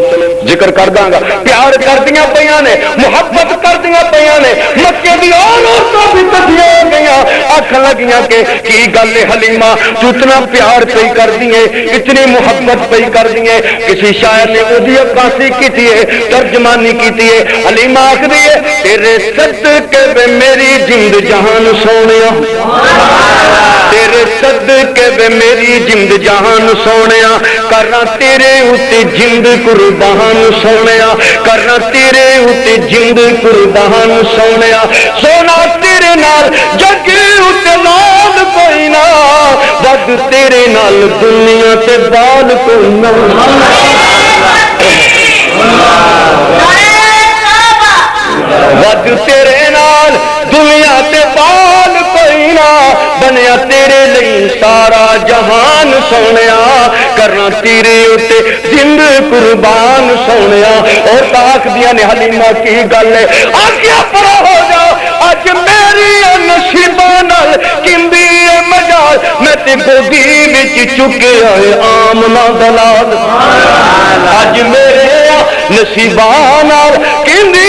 ذکر کر داں گا۔ پیار کر دیاں پیاں نے، محبت کر دیاں پیاں نے، مکے دی عورتاں بھی کٹھیاں ہو گئیاں، آکھن لگیاں کہ کی گل ہے حلیمہ تو اتنا پیار پئی کر دیے، اتنی محبت پئی کر دیے۔ کسی شاعر نے اودی عکاسی کیتی ہے، ترجمانی کیتی ہے، حلیمہ آکھدی ہے تیرے صدقے وے میری جند جہان سونیا، تیرے صدقے وے میری جند جہان سونیا، کرنا تیرے اُتے جند قربان سونیا، کرنا تیرے اُتے جند قربان سونیا، سونا تیرے نال جگ اُتے لال کوئی نہ، ود تیرے نال دنیا تے بال کوئی نہ۔ ود تیرے نال دنیا تے بال کوئی نہ، بنیا تیرے لئی سارا جہان سونیا، کرنا تیرے اتے جند قربان سونیا۔ اور تاک دیا نے حلیمہ کی گل ہے، آگیا پڑا ہو جاؤ اج میری نصیباں نال کیندی اے مجال، میں تے گودی وچ چکے آئے آمنہ دلال، اج میرے نصیباں نال کیندی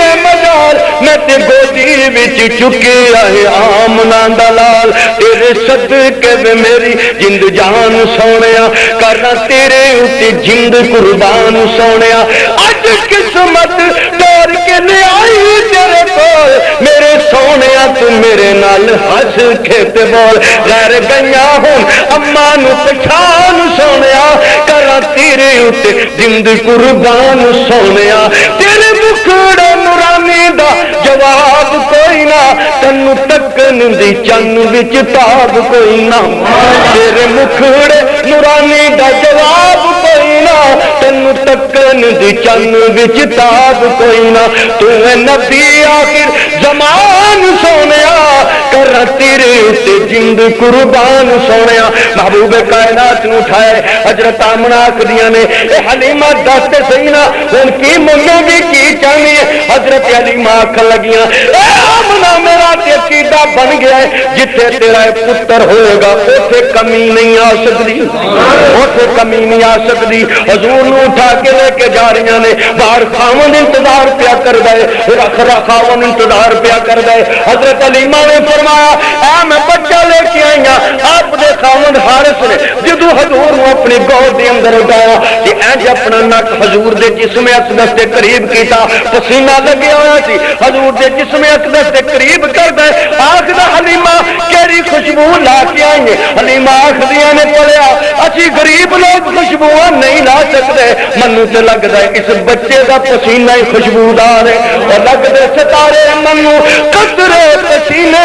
اے مجال، میں تے گودی وچ چکے آئے آمنہ دلال، تیرے صدقے وے میری جند جان سونیا، کرنا تیرے اتے جند قربان سونیا۔ اج قسمت توڑ کے لے آئی تیرے کول، میرے سونیا تو میرے نال ہنس کے تے بول، غیر گئیاں ہوں اماں نو پچھان سونیا، کرنا تیرے اتے جند قربان سونیا۔ تیرے مکھڑے نورانی دا جواب کوئی نہ، تنو تکن دی چن وچ تاب کوئی نہ، تیرے مکھڑے نورانی دا جواب کوئی نہ، تنو تکن دی چن وچ تاب کوئی نہ، تو اے نبی آخر زمان سونیا، کر تیرے تے جند قربان سونیا۔ محبوب کائنات نو اٹھائے حضرت آمنہ آکھدیاں نے اے حلیمہ دس تے صحیح نا ہن کی منگے گی کی چاہنی ہے؟ حضرت حلیمہ آکھن لگیاں اے آمنہ میرا تے عقیدہ بن گیا ہے، جتھے تیرا پتر ہوئے گا اوتھے کمی نہیں آ سکتی، اوتھے کمی نہیں آ سکتی۔ حضور نو اٹھا کے لے کے جا رہی نے، باہر خاون انتظار پیا کر گئے، رکھرا خاون انتظار پیا کر گئے۔ حضرت حلیمہ نے فرمایا اے میں بچہ لے کے آئی ہوں، آپ دے خاون حارث نے جدو حضور نو اپنی گود دے اندر اٹھایا کہ اینج اپنا نک حضور دے جسم اقدس دے قریب کیتا، پسینہ لگیا ہوا سی، حضور دے جسم اقدس دے قریب کر دے، آخدا حلیمہ کیڑی خوشبو لا کے آئی ہیں؟ حلیمہ آخدیاں نے پڑھیا اسی غریب لوگ خوشبو نہیں لا سکتے، منو تے لگدا ہے اس بچے دا پسینہ ہی خوشبودار ہے، اور لگدے ستارے منو قطرے پسینے